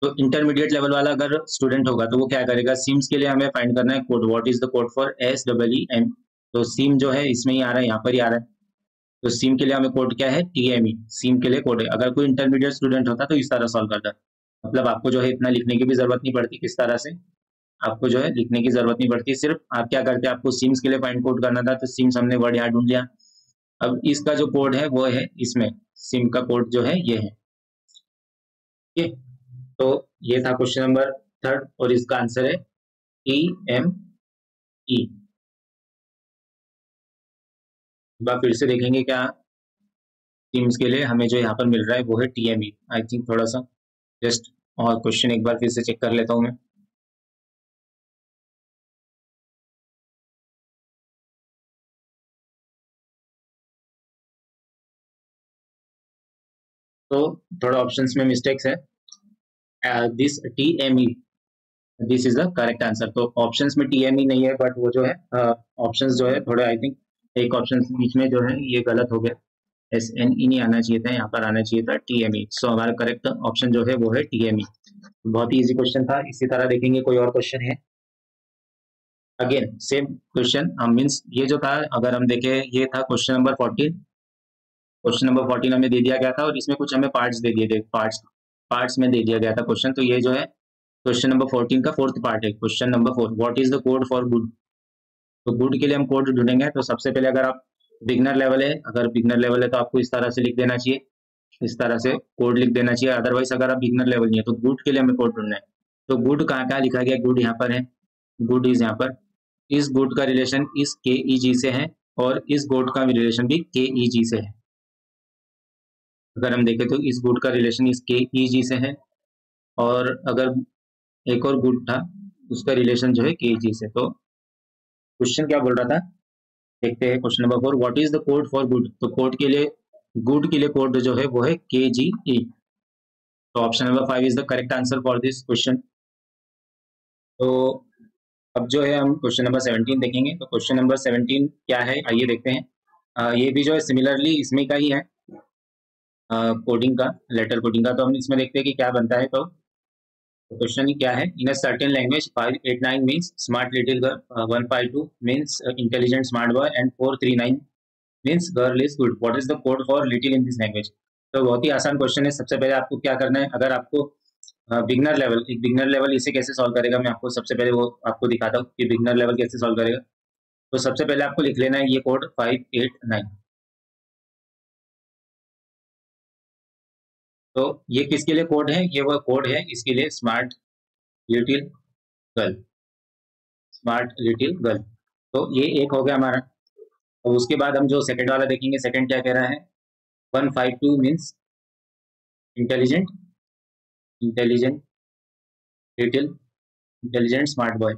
[SPEAKER 1] तो इंटरमीडिएट लेवल वाला अगर स्टूडेंट होगा तो वो क्या करेगा, सिम्स के लिए हमें फाइंड करना है code, what is the code for SEEM। तो सिम जो है इसमें ही आ रहा है, यहाँ पर ही आ रहा है। तो सिम के लिए हमें कोड क्या है, TME, सिम के लिए कोड है। अगर कोई इंटरमीडिएट स्टूडेंट होता तो इस तरह सॉल्व करता, मतलब आपको जो है इतना लिखने की भी जरूरत नहीं पड़ती, किस तरह से आपको जो है लिखने की जरूरत नहीं पड़ती, सिर्फ आप क्या करते हैं, आपको सिम्स के लिए फाइंड कोड करना था तो सिम्स हमने वर्ड यहाँ ढूंढ लिया। अब इसका जो कोड है वो है इसमें, सिम का कोड जो है ये है, ठीक है। तो ये था क्वेश्चन नंबर 3 और इसका आंसर है TME। बार फिर से देखेंगे क्या सिम्स के लिए हमें जो यहाँ पर मिल रहा है वो है TME। आई थिंक थोड़ा सा जस्ट और क्वेश्चन एक बार फिर से चेक कर लेता हूँ मैं। तो थोड़ा ऑप्शंस में मिस्टेक्स है, this TME, this is the correct answer. तो ऑप्शंस में TME नहीं है, बट वो जो है ऑप्शंस जो है थोड़े, आई थिंक एक ऑप्शन बीच में जो है ये गलत हो गया, SNE नहीं आना चाहिए था, यहाँ पर आना चाहिए था TME। सो हमारा करेक्ट ऑप्शन जो है वो है TME। बहुत ही इजी क्वेश्चन था। इसी तरह देखेंगे कोई और क्वेश्चन है, अगेन सेम क्वेश्चन मीन्स ये जो था, अगर हम देखें ये था क्वेश्चन नंबर 14। क्वेश्चन नंबर 14 हमें दे दिया गया था और इसमें कुछ हमें पार्ट्स दे दिए थे, पार्ट्स में दे दिया गया था क्वेश्चन। तो ये जो है क्वेश्चन नंबर 14 का फोर्थ पार्ट है, question number 4, what is the code for good. तो गुड के लिए हम कोड ढूंढेंगे। तो सबसे पहले अगर आप बिगनर लेवल है, अगर बिगनर लेवल है तो आपको इस तरह से लिख देना चाहिए, इस तरह से कोड लिख देना चाहिए। अदरवाइज अगर आप बिगनर लेवल नहीं है तो गुड के लिए हमें कोड ढूंढना है। तो गुड कहाँ कहाँ लिखा गया, गुड यहाँ पर है, गुड इज यहाँ पर, इस गुड का रिलेशन इस KEG से है और इस गुड का रिलेशन भी KEG से है। अगर हम देखें तो इस गुड का रिलेशन इस KEG से है, और अगर एक और गुड था उसका रिलेशन जो है KG से। तो क्वेश्चन क्या बोल रहा था, देखते हैं question number 4, what is the code for good. तो कोड के लिए, गुड के लिए कोड जो है वो है KGE। तो option number 5 is the correct answer for this question. तो अब जो है हम क्वेश्चन नंबर 17 देखेंगे। तो क्वेश्चन नंबर 17 क्या है, आइए देखते हैं। ये भी जो है सिमिलरली इसमें का ही है, कोडिंग का, लेटर कोडिंग का। तो हम इसमें देखते हैं कि क्या बनता है। तो क्वेश्चन क्या है, in a certain language 589 means smart little girl, 152 means intelligent smart boy and 439 means girl is good, what is the code for little in this language. तो बहुत ही आसान क्वेश्चन है। सबसे पहले आपको क्या करना है, अगर आपको बिगनर लेवल इसे कैसे सॉल्व करेगा, मैं आपको सबसे पहले वो आपको दिखाता हूँ कि बिगनर लेवल कैसे सॉल्व करेगा। तो सबसे पहले आपको लिख लेना है ये कोड 589। तो ये किसके लिए कोड है, ये वह कोड है इसके लिए, smart little girl, smart little girl. तो ये एक हो गया हमारा। और उसके बाद हम जो सेकंड वाला देखेंगे, सेकंड क्या कह रहा है, 152 means intelligent, intelligent little, intelligent smart boy.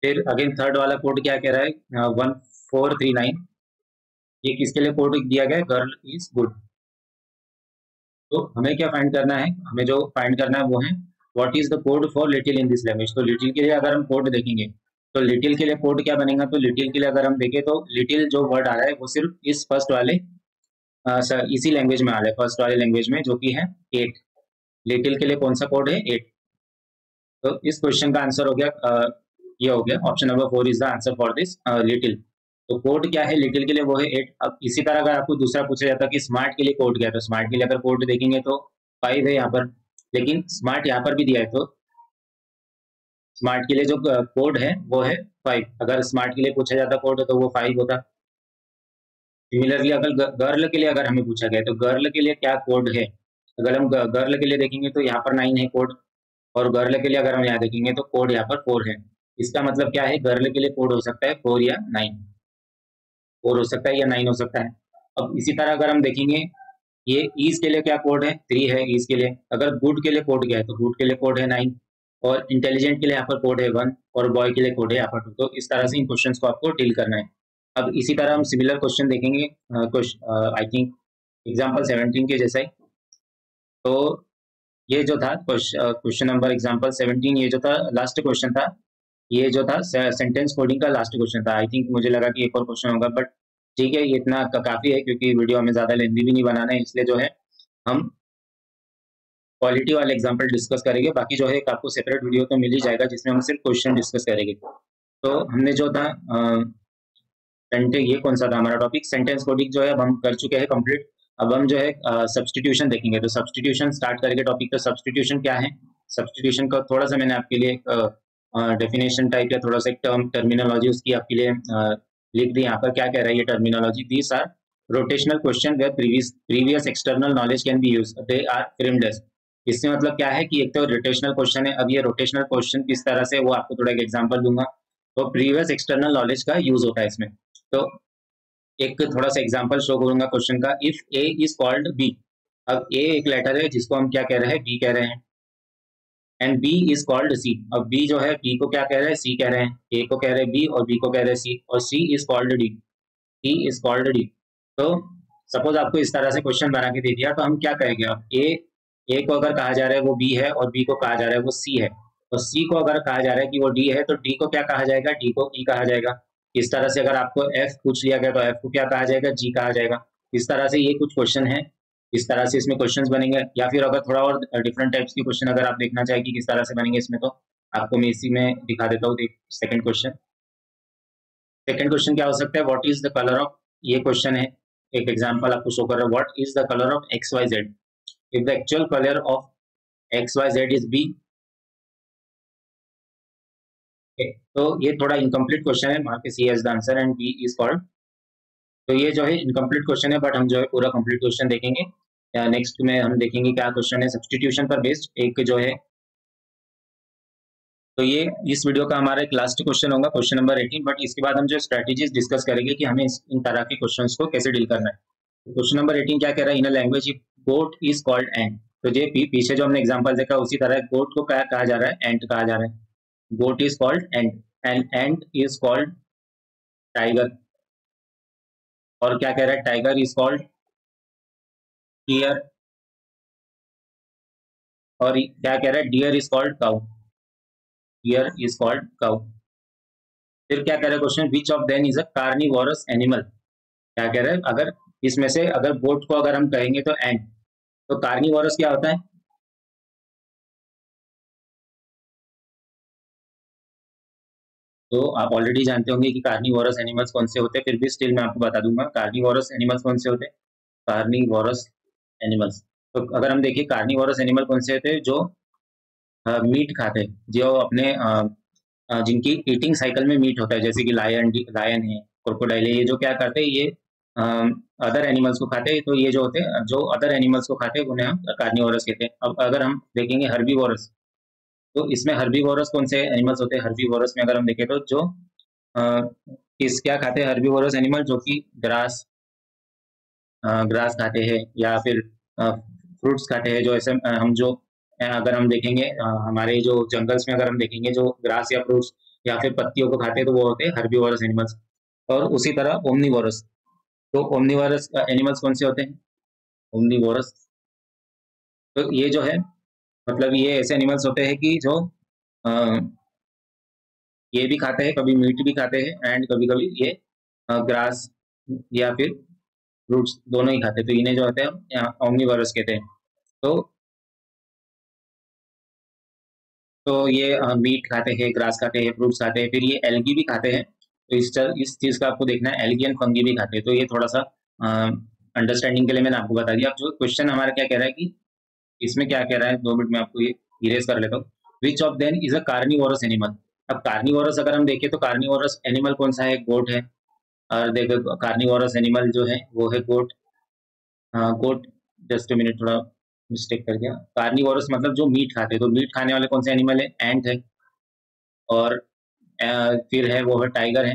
[SPEAKER 1] फिर अगेन थर्ड वाला कोड क्या कह रहा है, 1439, ये किसके लिए कोड दिया गया है, गर्ल इज गुड। तो हमें क्या फाइंड करना है, हमें जो फाइंड करना है वो है what is the code for little in this language. तो लिटिल के लिए अगर हम कोड देखेंगे तो लिटिल के लिए कोड क्या बनेगा, तो लिटिल के लिए अगर हम देखें तो लिटिल जो वर्ड आ रहा है वो सिर्फ इस फर्स्ट वाले इसी लैंग्वेज में आ रहा है, फर्स्ट वाले लैंग्वेज में, जो कि है 8। लिटिल के लिए कौन सा कोड है, 8। तो इस क्वेश्चन का आंसर हो गया, ये हो गया option number 4 is the answer for this little. तो कोड क्या है लिटिल के लिए, वो है 8। अब इसी तरह अगर आपको दूसरा पूछा जाता कि स्मार्ट के लिए कोड क्या है, तो स्मार्ट के लिए अगर कोड देखेंगे तो 5 है यहाँ पर, लेकिन स्मार्ट यहाँ पर भी दिया है, तो स्मार्ट के लिए जो कोड है वो है 5। अगर स्मार्ट के लिए पूछा जाता कोड तो वो 5 होता। सिमिलरली अगर गर्ल के लिए अगर हमें पूछा गया तो गर्ल के लिए क्या कोड है, अगर हम गर्ल के लिए देखेंगे तो यहाँ पर 9 है कोड, और गर्ल के लिए अगर हम यहाँ देखेंगे तो कोड यहाँ पर 4 है। इसका मतलब क्या है, गर्ल के लिए कोड हो सकता है 4 या 9, 4 हो सकता है या 9 हो सकता है। अब इसी तरह अगर हम देखेंगे ये ईज के लिए क्या कोड है, 3 है ईज के लिए। अगर गुड के लिए कोड क्या है, तो गुड के लिए कोड है 9, और इंटेलिजेंट के लिए यहाँ पर कोड है 1, और बॉय के लिए कोड है यहाँ पर 2। तो इस तरह से इन क्वेश्चन को आपको डील करना है। अब इसी तरह हम सिमिलर क्वेश्चन देखेंगे, आई थिंक एग्जाम्पल 17 के जैसा ही। तो ये जो था क्वेश्चन नंबर एग्जाम्पल 17, ये जो था लास्ट क्वेश्चन था, ये जो था सेंटेंस कोडिंग का लास्ट क्वेश्चन था। आई थिंक मुझे लगा कि एक और क्वेश्चन होगा, बट ठीक है, ये इतना काफी है क्योंकि वीडियो हमें ज्यादा लेंदी भी नहीं बनाना है, इसलिए जो है हम क्वालिटी वाले एग्जाम्पल डिस्कस करेंगे। बाकी जो है एक आपको सेपरेट वीडियो तो मिल ही जाएगा जिसमें हम सिर्फ क्वेश्चन डिस्कस करेंगे। तो हमने जो था ये कौन सा था हमारा टॉपिक, सेंटेंस कोडिंग जो है अब हम कर चुके हैं कंप्लीट। अब हम जो है सब्सटीट्यूशन देखेंगे। तो सब्सटीट्यूशन स्टार्ट करेंगे टॉपिक। तो सब्सटीट्यूशन क्या है, सब्सटीट्यूशन का थोड़ा सा मैंने आपके लिए डेफिनेशन टाइप या थोड़ा सा एक टर्मिनोलॉजी उसकी आपके लिए लिख दी यहाँ पर। क्या कह रहा है ये terminology, these are rotational question where previous external knowledge can be use, they are framed as. इससे मतलब क्या है कि एक तो रोटेशनल क्वेश्चन है। अब ये रोटेशनल क्वेश्चन किस तरह से, वो आपको थोड़ा एक एग्जांपल दूंगा। तो प्रीवियस एक्सटर्नल नॉलेज का यूज होता है इसमें। तो एक थोड़ा सा एग्जांपल शो करूंगा क्वेश्चन का। If A is called B, अब ए एक लेटर है जिसको हम क्या कह रहे हैं, बी कह रहे हैं, एंड बी इज कॉल्ड सी। अब बी जो है बी को क्या कह रहे हैं, सी कह रहे हैं। ए को कह रहे हैं बी और बी को कह रहे हैं सी, और C is called D, C is called D. तो सपोज आपको इस तरह से क्वेश्चन बना के दे दिया, तो हम क्या कहेंगे, अब ए को अगर कहा जा रहा है वो बी है, और बी को कहा जा रहा है वो सी है, और सी को अगर कहा जा रहा है कि वो डी है, तो डी को क्या कहा जाएगा, डी को ई कहा जाएगा। इस तरह से अगर आपको एफ पूछ लिया गया तो एफ को क्या कहा जाएगा, जी कहा जाएगा। इस तरह से ये कुछ क्वेश्चन है, इस तरह से इसमें क्वेश्चंस बनेंगे। या फिर अगर थोड़ा और डिफरेंट टाइप्स के क्वेश्चन अगर आप देखना चाहें कि किस तरह से बनेंगे इसमें, तो आपको मैं इसी में दिखा देता हूँ। सेकंड क्वेश्चन, सेकंड क्वेश्चन क्या हो सकता है, what is the colour of, ये क्वेश्चन है, एक एग्जांपल आपको शो कर रहा है, what is the colour of X Y Z, if the actual colour of X Y Z is B. तो ये थोड़ा इनकम्प्लीट क्वेश्चन है, वहां पे C as the answer and B is called. तो ये जो है इनकम्प्लीट क्वेश्चन है, बट हम जो है पूरा कंप्लीट क्वेश्चन देखेंगे। नेक्स्ट में हम देखेंगे क्या क्वेश्चन है सब्सटीट्यूशन पर बेस्ड एक जो है। तो ये इस वीडियो का हमारा एक लास्ट क्वेश्चन होगा, क्वेश्चन नंबर 18। बट इसके बाद हम जो स्ट्रेटेजीज डिस्कस करेंगे कि हमें इन तरह के क्वेश्चंस को कैसे डील करना है। तो क्वेश्चन नंबर 18 क्या कह रहा है, in a language goat is called ant. तो ये पीछे जो हमने एग्जांपल देखा उसी तरह गोट को क्या कहा जा रहा है, एंट कहा जा रहा है। Goat is called ant, and ant is called tiger. और क्या कह रहा है, टाइगर इज कॉल्ड डियर। और क्या कह रहा है, dear is called cow, dear is called cow. फिर क्या कह रहा है question, which of then is a carnivorous animal. क्या कह रहे हैं, अगर इसमें से अगर गोट को अगर हम कहेंगे तो एंट, तो कार्निवोरस क्या होता है, तो आप ऑलरेडी जानते होंगे कि कार्निवोरस एनिमल्स कौन से होते हैं, फिर भी स्टिल मैं आपको बता दूंगा कार्निवोरस एनिमल्स कौन से होते हैं। कार्निवोरस एनिमल्स, तो अगर हम देखिए कार्निवोरस एनिमल कौन से होते हैं, जो मीट खाते हैं, जो अपने जिनकी ईटिंग साइकिल में मीट होता है, जैसे कि लायन है, क्रोकोडाइल है, ये जो क्या करते हैं, ये अदर एनिमल्स को खाते हैं। तो ये जो होते हैं, जो अदर एनिमल्स को खाते हैं, उन्हें हम कार्निवोरस कहते हैं। अब अगर हम देखेंगे हर्बीवोरस, तो इसमें हर्बीवोरस कौन से एनिमल्स होते हैं, हर्बीवोरस में अगर हम देखें तो जो किस क्या खाते हैं हर्बीवोरस एनिमल, जो कि ग्रास ग्रास खाते हैं या फिर फ्रूट्स खाते हैं। जो ऐसे हम जो अगर हम देखेंगे हमारे जो जंगल्स में अगर हम देखेंगे जो ग्रास या फ्रूट्स या फिर पत्तियों को खाते हैं, तो वो होते हैं हर्बीवोरस एनिमल्स। और उसी तरह ओमनीवोरस, तो ओमनीवोरस एनिमल्स कौन से होते हैं, ओमनीवोरस, तो ये जो है मतलब ये ऐसे एनिमल्स होते हैं कि जो अ, ये भी खाते हैं, कभी मीट भी खाते हैं एंड कभी कभी ये ग्रास या फिर फ्रूट्स दोनों ही खाते हैं। तो इन्हें जो होते हैं ओमनीवोरस कहते हैं। तो ये मीट खाते हैं, ग्रास खाते हैं, फ्रूट्स खाते हैं, फिर ये एल्गी भी खाते हैं। तो इस चीज का आपको देखना है, एल्गी एंड फंगी भी खाते हैं। तो ये थोड़ा सा अंडरस्टैंडिंग के लिए मैंने आपको बता दिया। अब जो क्वेश्चन हमारा क्या कह रहा है कि इसमें क्या कह रहा है, 2 मिनट में आपको ये इरेज कर लेता हूँ। Which of then is a carnivorous animal. अब कार्निवोरस अगर हम देखें तो कार्निवोरस एनिमल कौन सा है, गोट है। और देखो कार्निवोरस एनिमल जो है वो है गोट। गोट, जस्ट मिनट, थोड़ा मिस्टेक कर गया। कार्निवोरस मतलब जो मीट खाते हैं, तो मीट खाने वाले कौन से एनिमल है, एंट है, और फिर है वो है टाइगर है,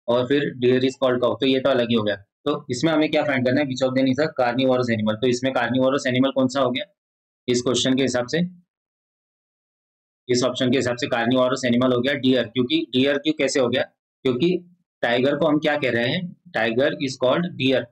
[SPEAKER 1] और फिर डियर इज कॉल्ड काउ। तो ये तो अलग ही हो गया। तो इसमें हमें क्या फाइंड करना है, which of then is a carnivorous animal. तो इसमें कार्निवोरस एनिमल कौन सा हो गया इस क्वेश्चन के हिसाब से, इस ऑप्शन के हिसाब से कार्निवोरस एनिमल हो गया डियर। क्योंकि डियर क्यों कैसे हो गया, क्योंकि टाइगर को हम क्या कह रहे हैं, टाइगर इज कॉल्ड डियर।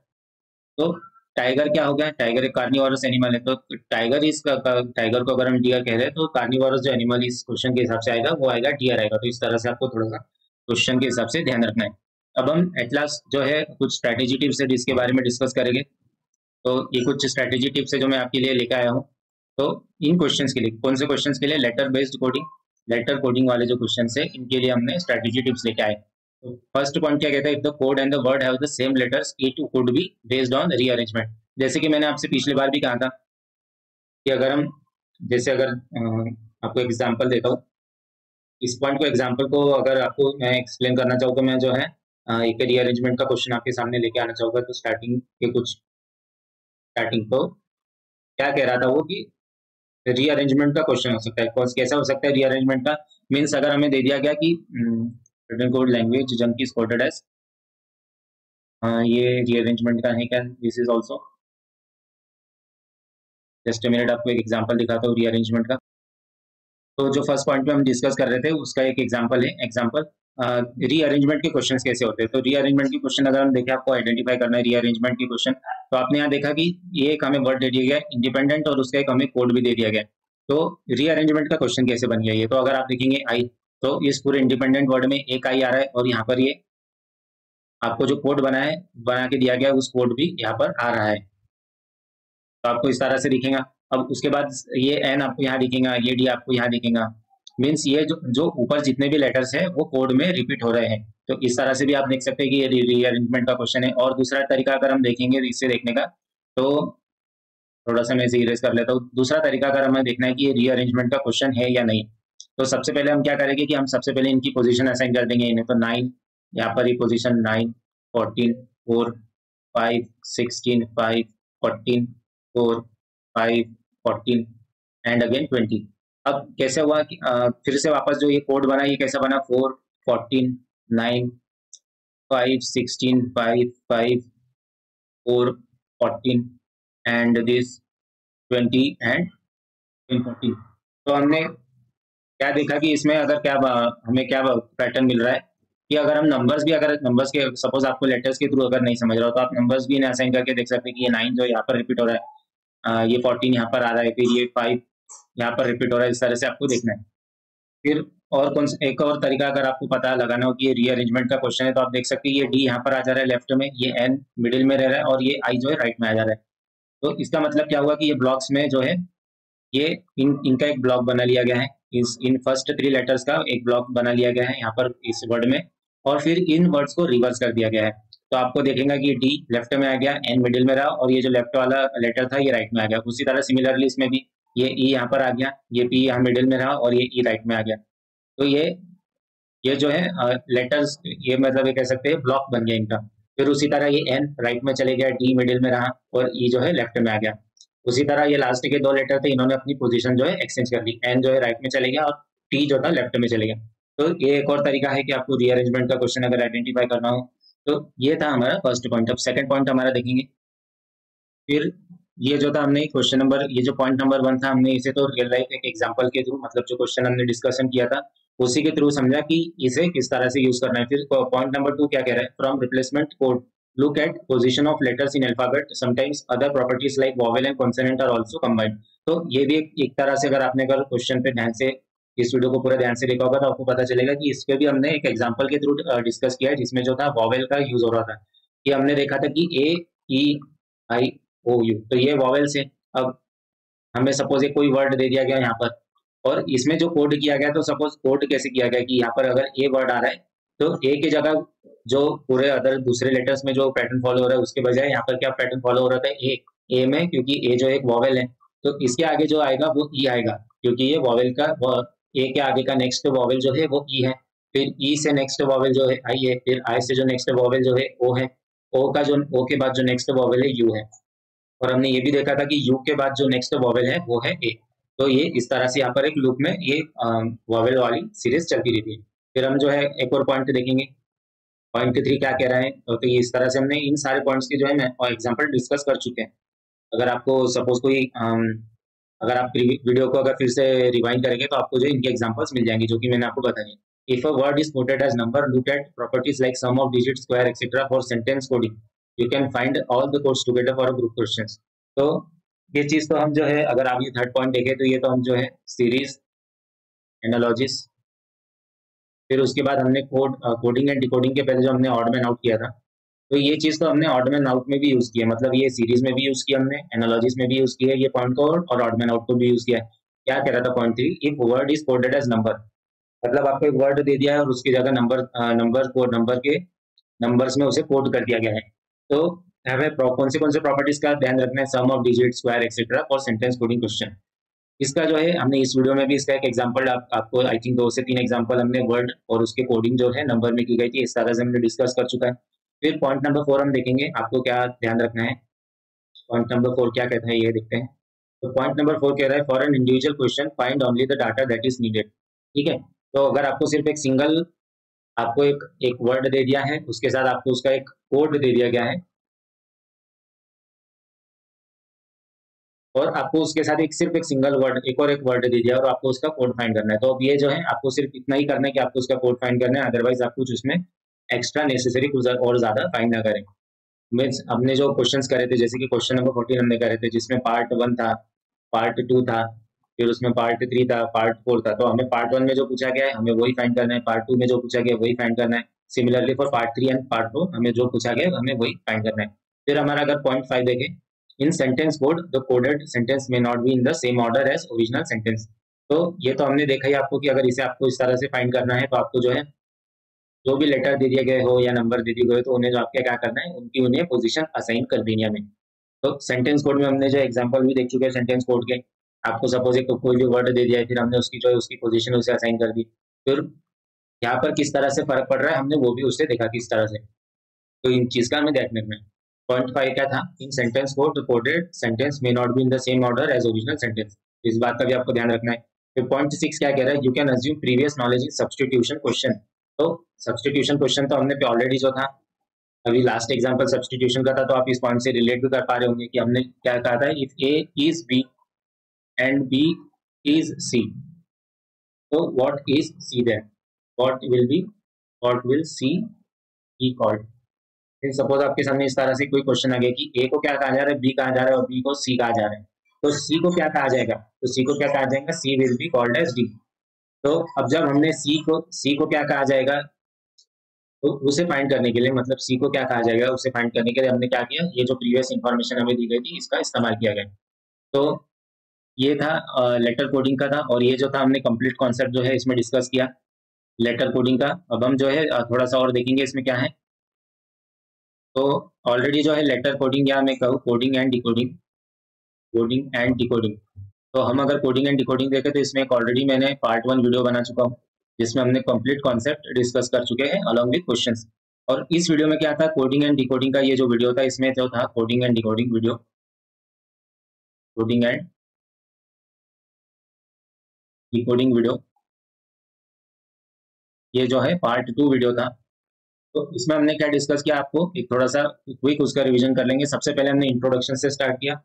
[SPEAKER 1] तो टाइगर क्या हो गया, टाइगर एक कार्निवोरस एनिमल है। तो टाइगर को अगर हम डियर कह रहे हैं, तो कार्निवोरस जो एनिमल इस क्वेश्चन के हिसाब से आएगा वो आएगा डियर आएगा। तो इस तरह से आपको थोड़ा सा क्वेश्चन के हिसाब से ध्यान रखना है। अब हम एट लास्ट जो है कुछ स्ट्रैटेजी टिप्स है जिसके बारे में डिस्कस करेंगे। तो ये कुछ स्ट्रैटेजी टिप्स है जो मैं आपके लिए लेकर आया हूँ। तो इन क्वेश्चंस के लिए, कौन से क्वेश्चंस के लिए, letter based coding, letter coding वाले जो क्वेश्चंस है, इनके लिए हमने स्ट्रैटेजी टिप्स लेके आए। तो फर्स्ट पॉइंट क्या कहता है, if the code and the word have the same letters it could be based on rearrangement. जैसे कि मैंने आपसे पिछली बार भी कहा था कि अगर हम, जैसे अगर आपको एग्जांपल देता हूँ, इस पॉइंट को एग्जांपल को अगर आपको मैं एक्सप्लेन करना चाहूँ, तो मैं जो है एक रीअरेंजमेंट का क्वेश्चन आपके सामने लेके आना चाहूँगा। तो स्टार्टिंग तो क्या कह रहा था वो कि रीअरेंजमेंट का क्वेश्चन हो सकता है। कौन कैसा हो सकता है रीअरेंजमेंट का, मीन्स अगर हमें दे दिया गया कि written code language junk is coded as, ये रीअरेंजमेंट का है क्या, this is also, just a minute आपको एक एग्जांपल दिखाता हूँ रीअरेंजमेंट का। तो जो फर्स्ट पॉइंट पे हम डिस्कस कर रहे थे उसका एक एग्जांपल है, एग्जांपल रीअरेंजमेंट के क्वेश्चंस कैसे होते हैं। तो रीअरेंजमेंट के क्वेश्चन अगर हम देखें, आपको आइडेंटिफाई करना है रीअरेंजमेंट के क्वेश्चन। तो आपने यहाँ देखा कि ये एक हमें वर्ड दे दिया गया इंडिपेंडेंट, और उसका एक हमें कोड भी दे दिया गया। तो रीअरेंजमेंट का क्वेश्चन कैसे बन गया ये, तो अगर आप देखेंगे आई, तो इस पूरे इंडिपेंडेंट वर्ड में एक आई आ रहा है, और यहाँ पर ये आपको जो कोड बना के दिया गया है उस कोड भी यहाँ पर आ रहा है। तो आपको इस तरह से दिखेगा। अब उसके बाद ये एन आपको यहाँ दिखेगा, ये डी आपको यहाँ दिखेगा। मीन्स ये जो ऊपर जितने भी लेटर्स है वो कोड में रिपीट हो रहे हैं। तो इस तरह से भी आप देख सकते हैं कि ये रीअरेंजमेंट का क्वेश्चन है। और दूसरा तरीका अगर हम देखेंगे इससे देखने का, तो थोड़ा सा मैं इसे इरेज कर लेता हूँ। दूसरा तरीका अगर हमें देखना है कि ये रीअरेंजमेंट का क्वेश्चन है या नहीं, तो सबसे पहले हम क्या करेंगे कि हम सबसे पहले इनकी पोजीशन असाइन कर देंगे इन्हें। तो 9 यहाँ पर, ये पोजीशन 9, 14, 4, 5, 16, 5, 14, 4, 5, 14 एंड अगेन 20। अब कैसे हुआ कि फिर से वापस जो ये कोड बना, ये कैसा बना, 4, 14, 9, 5, 16, 5, 5, 4, 14 एंड दिस 20 एंड 14। तो हमने क्या देखा कि इसमें अगर हमें क्या पैटर्न मिल रहा है कि अगर हम नंबर्स भी, अगर नंबर्स के, सपोज आपको लेटर्स के थ्रू अगर नहीं समझ रहा हो, तो आप नंबर्स भी इन्हें असाइन करके देख सकते हैं कि ये 9 जो यहाँ पर रिपीट हो रहा है, ये 14 यहाँ पर आ रहा है, फिर ये 5 यहाँ पर रिपीट हो रहा है। इस तरह से आपको देखना है। फिर और एक और तरीका अगर आपको पता लगाना हो कि ये रीअरेंजमेंट का क्वेश्चन है, तो आप देख सकते हैं ये डी यहाँ पर आ जा रहा है लेफ्ट में, ये एन मिडिल में रह रहा है, और ये आई जो है राइट में आ जा रहा है। तो इसका मतलब क्या हुआ कि ये ब्लॉक्स में जो है ये इनका एक ब्लॉक बना लिया गया है। इन फर्स्ट 3 लेटर्स का एक ब्लॉक बना लिया गया है यहाँ पर इस वर्ड में, और फिर इन वर्ड्स को रिवर्स कर दिया गया है। तो आपको देखेगा कि डी लेफ्ट में आ गया, एन मिडिल में रहा, और ये जो लेफ्ट वाला लेटर था ये राइट में आ गया। उसी तरह सिमिलरली इसमें भी ये ई यहाँ पर आ गया, ये पी यहाँ मिडिल में रहा, और ये ई राइट में आ गया। तो ये जो है लेटर्स, ये मतलब ये कह सकते हैं ब्लॉक बन गया इनका। फिर उसी तरह ये एन राइट में चले गया, डी मिडिल में रहा, और ई जो है लेफ्ट में आ गया। उसी तरह ये लास्ट के 2 लेटर थे, इन्होंने अपनी पोजीशन जो है एक्सचेंज कर ली, एन जो है राइट में चले गया और टी जो था लेफ्ट में चले गया। तो ये एक और तरीका है कि आपको रीअरेंजमेंट का क्वेश्चन अगर आइडेंटिफाई करना हो। तो ये था हमारा फर्स्ट पॉइंट। अब सेकंड पॉइंट हमारा देखेंगे। फिर ये जो था हमने क्वेश्चन नंबर, ये जो पॉइंट नंबर 1 था, हमने इसे तो रियल लाइफ एक एग्जांपल के थ्रू, मतलब जो क्वेश्चन हमने डिस्कशन किया था उसी के थ्रू समझा कि इसे किस तरह से यूज करना है। फिर पॉइंट नंबर 2 क्या कह रहा है, from replacement code look at position of letters in alphabet, sometimes other properties like vowel and consonant are also combined। तो ये भी एक तरह से, अगर आपने अगर क्वेश्चन पे ध्यान से इस वीडियो को पूरा ध्यान से देखा होगा तो आपको पता चलेगा कि इस पे भी हमने एक एग्जांपल के थ्रू डिस्कस किया है, जिसमें जो था वॉवेल का यूज हो रहा था। कि हमने देखा था कि ए ई आई ओ यू, तो ये वॉवेल्स है। अब हमें सपोज एक कोई वर्ड दे दिया गया यहाँ पर, और इसमें जो कोड किया गया, तो सपोज कोड कैसे किया गया कि यहाँ पर अगर ए वर्ड आ रहा है तो ए की जगह जो पूरे अदर दूसरे लेटर्स में जो पैटर्न फॉलो हो रहा है उसके बजाय यहाँ पर क्या पैटर्न फॉलो हो रहा था, ए में, क्योंकि ए जो एक वॉवेल है तो इसके आगे जो आएगा वो ई आएगा, क्योंकि ये वॉवेल का ए के आगे का नेक्स्ट वॉवेल जो है वो ई है। फिर ई से नेक्स्ट वॉवेल जो है आई है, फिर आई से जो नेक्स्ट वॉवेल जो है ओ है, ओ के बाद जो नेक्स्ट वॉवेल है यू है, और हमने ये भी देखा था कि यू के बाद जो नेक्स्ट वॉवेल है वो है ए। तो ये इस तरह से यहाँ पर एक लूप में ये वॉवेल वाली सीरीज चलती रहती है। फिर हम जो है एक और पॉइंट देखेंगे, पॉइंट 3 क्या कह रहा है। तो ये इस तरह से हमने इन सारे पॉइंट्स की जो है मैं एग्जांपल डिस्कस कर चुके हैं। अगर आपको सपोज कोई अगर आप वीडियो को अगर फिर से रिवाइंड करेंगे तो आपको जो इनके एग्जांपल्स मिल जाएंगे जो कि मैंने आपको बताए। If a word is coded as number, look at properties like sum of digit, square etcetera for sentence coding. You can find all the codes together for a group questions. तो ये चीज तो हम जो है, अगर आप ये थर्ड पॉइंट देखें तो ये तो हम जो है सीरीज, एनालॉजिस, फिर उसके बाद हमने कोडिंग एंड डिकोडिंग के पहले जो हमने ऑड मैन आउट किया था, तो ये चीज तो हमने ऑड मैन आउट में भी यूज किया, मतलब ये सीरीज में भी यूज किया हमने, एनालॉजिस में भी यूज किया ये पॉइंट को, और ऑड मैन आउट को भी यूज किया है। क्या कह रहा था point 3, if word is coded as number, मतलब आपको एक वर्ड दे दिया है और उसकी जगह नंबर के नंबर्स में उसे कोड कर दिया गया है। तो हमें कौन से प्रॉपर्टीज का ध्यान रखना है, sum of digit, square etcetera for sentence coding question. इसका जो है हमने इस वीडियो में भी इसका एक एग्जांपल आपको आई थिंक 2 से 3 एग्जांपल हमने वर्ड और उसके कोडिंग जो है नंबर में की गई थी, इस तरह से हमने डिस्कस कर चुका है। फिर पॉइंट नंबर 4 हम देखेंगे आपको क्या ध्यान रखना है। पॉइंट नंबर 4 क्या कहता है ये देखते हैं। तो पॉइंट नंबर 4 कह रहा है, for an individual question find only the data that is needed. ठीक है, तो अगर आपको सिर्फ एक सिंगल, आपको एक वर्ड दे दिया है, उसके साथ आपको उसका एक कोड दे दिया गया है, और आपको उसके साथ सिर्फ एक सिंगल वर्ड, एक वर्ड दे दिया और आपको उसका कोड फाइंड करना है। तो अब ये जो है आपको सिर्फ इतना ही करना है कि आपको उसका कोड फाइंड करना है, अदरवाइज आप कुछ उसमें एक्स्ट्रा नेसेसरी कुछ और ज्यादा फाइंड ना करें। मीन्स हमने जो क्वेश्चंस करे थे, जैसे कि क्वेश्चन नंबर 14 हमने करे थे जिसमें पार्ट 1 था, पार्ट 2 था, फिर उसमें पार्ट 3 था, पार्ट 4 था। तो हमें पार्ट 1 में जो पूछा गया है हमें वही फाइंड करना है, पार्ट 2 में जो पूछा गया है वही फाइंड करना है। Similarly for part 3 and part 4 हमें जो पूछा गया है हमें वही फाइंड करना है। फिर हमारा अगर पॉइंट 5 देखें, in sentence code the coded sentence may not be in the same order as original sentence. तो ये तो हमने देखा ही आपको कि अगर इसे आपको इस तरह से फाइंड करना है तो आपको जो है जो भी लेटर दे दिए गए हो या नंबर दे दिए गए तो उन्हें जो आपके क्या करना है, उनकी उन्हें पोजीशन असाइन कर देनी है हमें। तो सेंटेंस कोड में हमने जो एग्जांपल भी देख चुके हैं सेंटेंस कोड के। आपको सपोज एक कोई भी वर्ड दे दिया है, फिर हमने उसकी जो है उसकी पोजीशन उसे असाइन कर दी। फिर यहाँ पर किस तरह से फर्क पड़ रहा है हमने वो भी उससे देखा किस तरह से। तो इन चीज का हमें ध्यान रखना है। पॉइंट 5 क्या था, in sentence code the coded sentence may not be in the same order as original sentence. इस बात का भी आपको ध्यान रखना है। फिर पॉइंट 6 क्या कह रहा है, you can assume previous knowledge in substitution question. तो सब्स्टिट्यूशन क्वेश्चन तो हमने ऑलरेडी जो था, अभी लास्ट एग्जांपल सब्स्टिट्यूशन का था, तो आप इस पॉइंट से रिलेट भी कर पा रहे होंगे कि हमने क्या कहा था, if A is B and B is C, तो what is C then, what will C be called. फिर सपोज आपके सामने इस तरह से कोई क्वेश्चन आ गया कि ए को क्या कहा जा रहा है, बी कहा जा रहा है और बी को सी कहा जा रहा है, तो सी को क्या कहा जाएगा, तो सी को क्या कहा जाएगा, C will be called as D. तो अब जब हमने सी को क्या कहा जाएगा, तो उसे फाइंड करने के लिए, मतलब सी को क्या कहा जाएगा उसे फाइंड करने के लिए हमने क्या किया, ये जो प्रीवियस इंफॉर्मेशन हमें दी गई थी इसका इस्तेमाल किया गया। तो ये था लेटर कोडिंग का था, और ये जो था हमने कंप्लीट कॉन्सेप्ट जो है इसमें डिस्कस किया लेटर कोडिंग का। अब हम जो है थोड़ा सा और देखेंगे इसमें क्या है। तो ऑलरेडी जो है लेटर कोडिंग, या मैं कहूँ coding and decoding, coding and decoding. तो हम अगर कोडिंग एंड डिकोडिंग देखें तो इसमें एक ऑलरेडी मैंने पार्ट 1 वीडियो बना चुका हूँ, जिसमें हमने कंप्लीट कॉन्सेप्ट डिस्कस कर चुके हैं अलॉन्ग विद क्वेश्चंस। और इस वीडियो में क्या था, कोडिंग एंड डिकोडिंग का ये जो वीडियो था, इसमें जो था coding and decoding video, coding and decoding video, ये जो है पार्ट 2 वीडियो था। तो इसमें हमने क्या डिस्कस किया, आपको एक थोड़ा सा क्विक उसका रिवीजन कर लेंगे। सबसे पहले हमने इंट्रोडक्शन से स्टार्ट किया,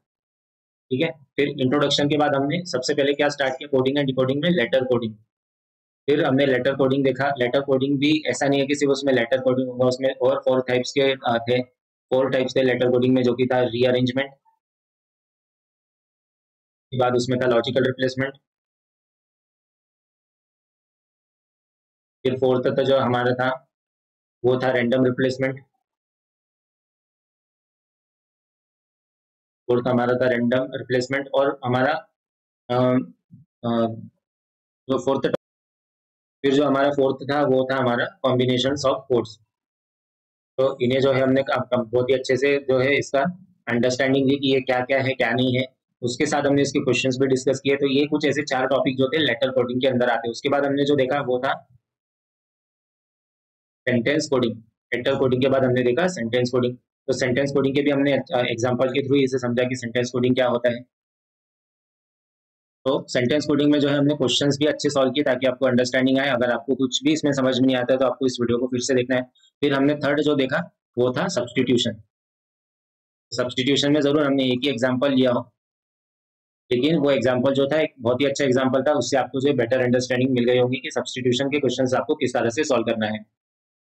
[SPEAKER 1] ठीक है। फिर इंट्रोडक्शन के बाद हमने सबसे पहले क्या स्टार्ट किया, कोडिंग एंड डिकोडिंग में लेटर कोडिंग। फिर हमने लेटर कोडिंग देखा। लेटर कोडिंग भी ऐसा नहीं है कि सिर्फ उसमें लेटर कोडिंग होगा, उसमें और 4 टाइप्स के थे। 4 टाइप्स थे लेटर कोडिंग में, जो कि था रीअरेंजमेंट, के बाद उसमें था लॉजिकल रिप्लेसमेंट, फिर फोर्थ था जो हमारा था वो था रैंडम रिप्लेसमेंट, फोर्थ हमारा था रैंडम रिप्लेसमेंट। और हमारा अ, अ, जो फोर्थ, फिर जो हमारा फोर्थ था वो था हमारा कॉम्बिनेशन ऑफ कोड्स। तो इन्हें जो है हमने बहुत ही अच्छे से जो है इसका अंडरस्टैंडिंग दी कि ये क्या क्या है क्या नहीं है। उसके साथ हमने इसके क्वेश्चंस भी डिस्कस किए। तो ये कुछ ऐसे 4 टॉपिक जो थे लेटर कोडिंग के अंदर आते हैं। उसके बाद हमने जो देखा वो था सेंटेंस कोडिंग। लेटर कोडिंग के बाद हमने देखा सेंटेंस कोडिंग। तो सेंटेंस कोडिंग के भी हमने एग्जाम्पल के थ्रू इसे समझा कि सेंटेंस कोडिंग क्या होता है। तो सेंटेंस कोडिंग में जो है हमने क्वेश्चंस भी अच्छे सॉल्व किए ताकि आपको अंडरस्टैंडिंग आए। अगर आपको कुछ भी इसमें समझ में नहीं आता है तो आपको इस वीडियो को फिर से देखना है। फिर हमने थर्ड जो देखा वो था सब्सटीट्यूशन। सब्सटीट्यूशन में जरूर हमने एक ही एग्जाम्पल लिया हो, लेकिन वो एग्जाम्पल जो था एक बहुत ही अच्छा एग्जाम्पल था। उससे आपको जो बेटर अंडरस्टैंडिंग मिल गई होगी कि सब्सटीट्यूशन के क्वेश्चन आपको किस तरह से सॉल्व करना है।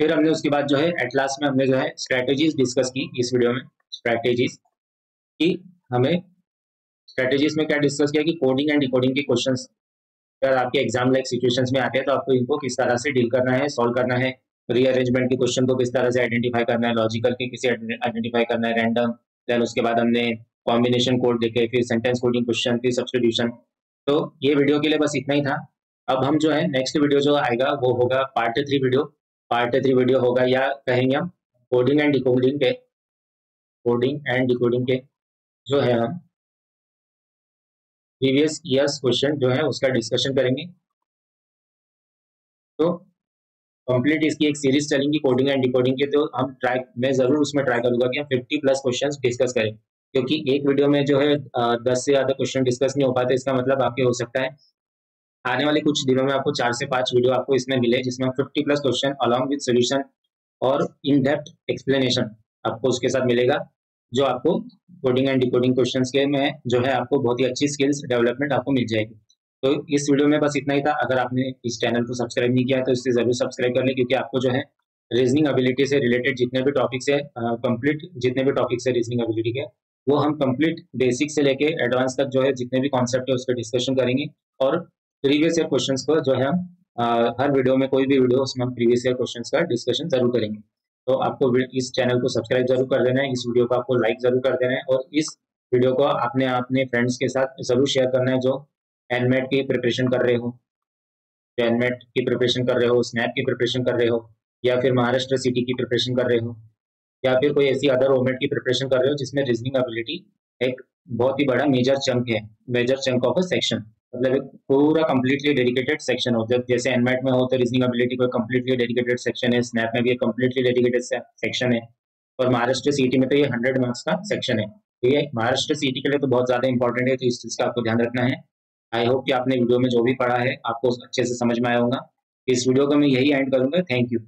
[SPEAKER 1] फिर हमने उसके बाद जो है एट लास्ट में हमने जो है स्ट्रेटेजीज डिस्कस की इस वीडियो में। स्ट्रेटेजीज की हमें स्ट्रेटेजीज में क्या डिस्कस किया कि कोडिंग एंड डिकोडिंग के क्वेश्चंस अगर आपके एग्जाम लाइक सिचुएशंस में आते हैं तो आपको इनको किस तरह से डील करना है, सॉल्व करना है। रीअरेंजमेंट के क्वेश्चन को किस तरह से आइडेंटिफाई करना है, लॉजिकल के किसे आइडेंटिफाई करना है, रैंडम। देन उसके बाद हमने कॉम्बिनेशन कोड देखे, फिर सेंटेंस कोडिंग क्वेश्चन, फिर सब्स्टिट्यूशन। तो ये वीडियो के लिए बस इतना ही था। अब हम जो है नेक्स्ट वीडियो जो आएगा वो होगा पार्ट 3 वीडियो। पार्ट 3 वीडियो होगा, या कहेंगे हम कोडिंग एंड डिकोडिंग के, कोडिंग एंड डिकोडिंग के जो है हम प्रीवियस ईयर्स क्वेश्चन जो है उसका डिस्कशन करेंगे। तो कंप्लीट इसकी एक सीरीज चलेंगी कोडिंग एंड डिकोडिंग के। तो हम मैं जरूर उसमें ट्राई करूंगा कि हम 50+ क्वेश्चंस डिस्कस करें, क्योंकि एक वीडियो में जो है 10 से ज्यादा क्वेश्चन डिस्कस नहीं हो पाते। इसका मतलब आपके हो सकता है आने वाले कुछ दिनों में आपको 4 से 5 वीडियो आपको इसमें मिले, जिसमें हम 50+ क्वेश्चन अलॉन्ग विद सोल्यूशन और इन डेप्थ एक्सप्लेनेशन आपको उसके साथ मिलेगा, जो आपको कोडिंग एंड डिकोडिंग क्वेश्चंस के में जो है आपको बहुत ही अच्छी स्किल्स डेवलपमेंट आपको मिल जाएगी। तो इस वीडियो में बस इतना ही था। अगर आपने इस चैनल को सब्सक्राइब नहीं किया तो इसे जरूर सब्सक्राइब कर लें, क्योंकि आपको जो है रीजनिंग एबिलिटी से रिलेटेड जितने भी टॉपिक्स है कंप्लीट, जितने भी टॉपिक्स है रीजनिंग एबिलिटी के, वो हम कंप्लीट बेसिक से लेके एडवांस तक जो है जितने भी कॉन्सेप्ट है उसका डिस्कशन करेंगे। और प्रीवियस ईयर क्वेश्चंस को जो है हम हर वीडियो में, कोई भी वीडियो उसमें हम प्रीवियस ईयर क्वेश्चंस का डिस्कशन जरूर करेंगे। तो आपको इस चैनल को सब्सक्राइब जरूर कर देना है, इस वीडियो को आपको लाइक जरूर कर देना है, और इस वीडियो को आपने अपने फ्रेंड्स के साथ जरूर शेयर करना है जो एनमेट की प्रिपरेशन कर रहे हो, जो एनमेट की प्रिपरेशन कर रहे हो, स्नैप की प्रिपरेशन कर रहे हो, या फिर महाराष्ट्र सिटी की प्रिपरेशन कर रहे हो, या फिर कोई ऐसी अदर ओमेट की प्रिपरेशन कर रहे हो जिसमें रीजनिंग एबिलिटी एक बहुत ही बड़ा मेजर चंक है, major chunk of a section. मतलब एक पूरा कंप्लीटली डेडिकेटेड सेक्शन हो। जब जैसे एनमेट में हो तो रीजनिंग एबिलिटी को कंप्लीटली डेडिकेटेड सेक्शन है, स्नैप में भी एक कंप्लीटली डेडिकेटेड सेक्शन है, और महाराष्ट्र सीटी में तो ये 100 मार्क्स का सेक्शन है। तो ये महाराष्ट्र सीटी के लिए तो बहुत ज्यादा इंपॉर्टेंट है, तो इस चीज का आपको ध्यान रखना है। आई होप कि आपने वीडियो में जो भी पढ़ा है आपको अच्छे से समझ में आया होगा। इस वीडियो को मैं यही एंड करूंगा। Thank you.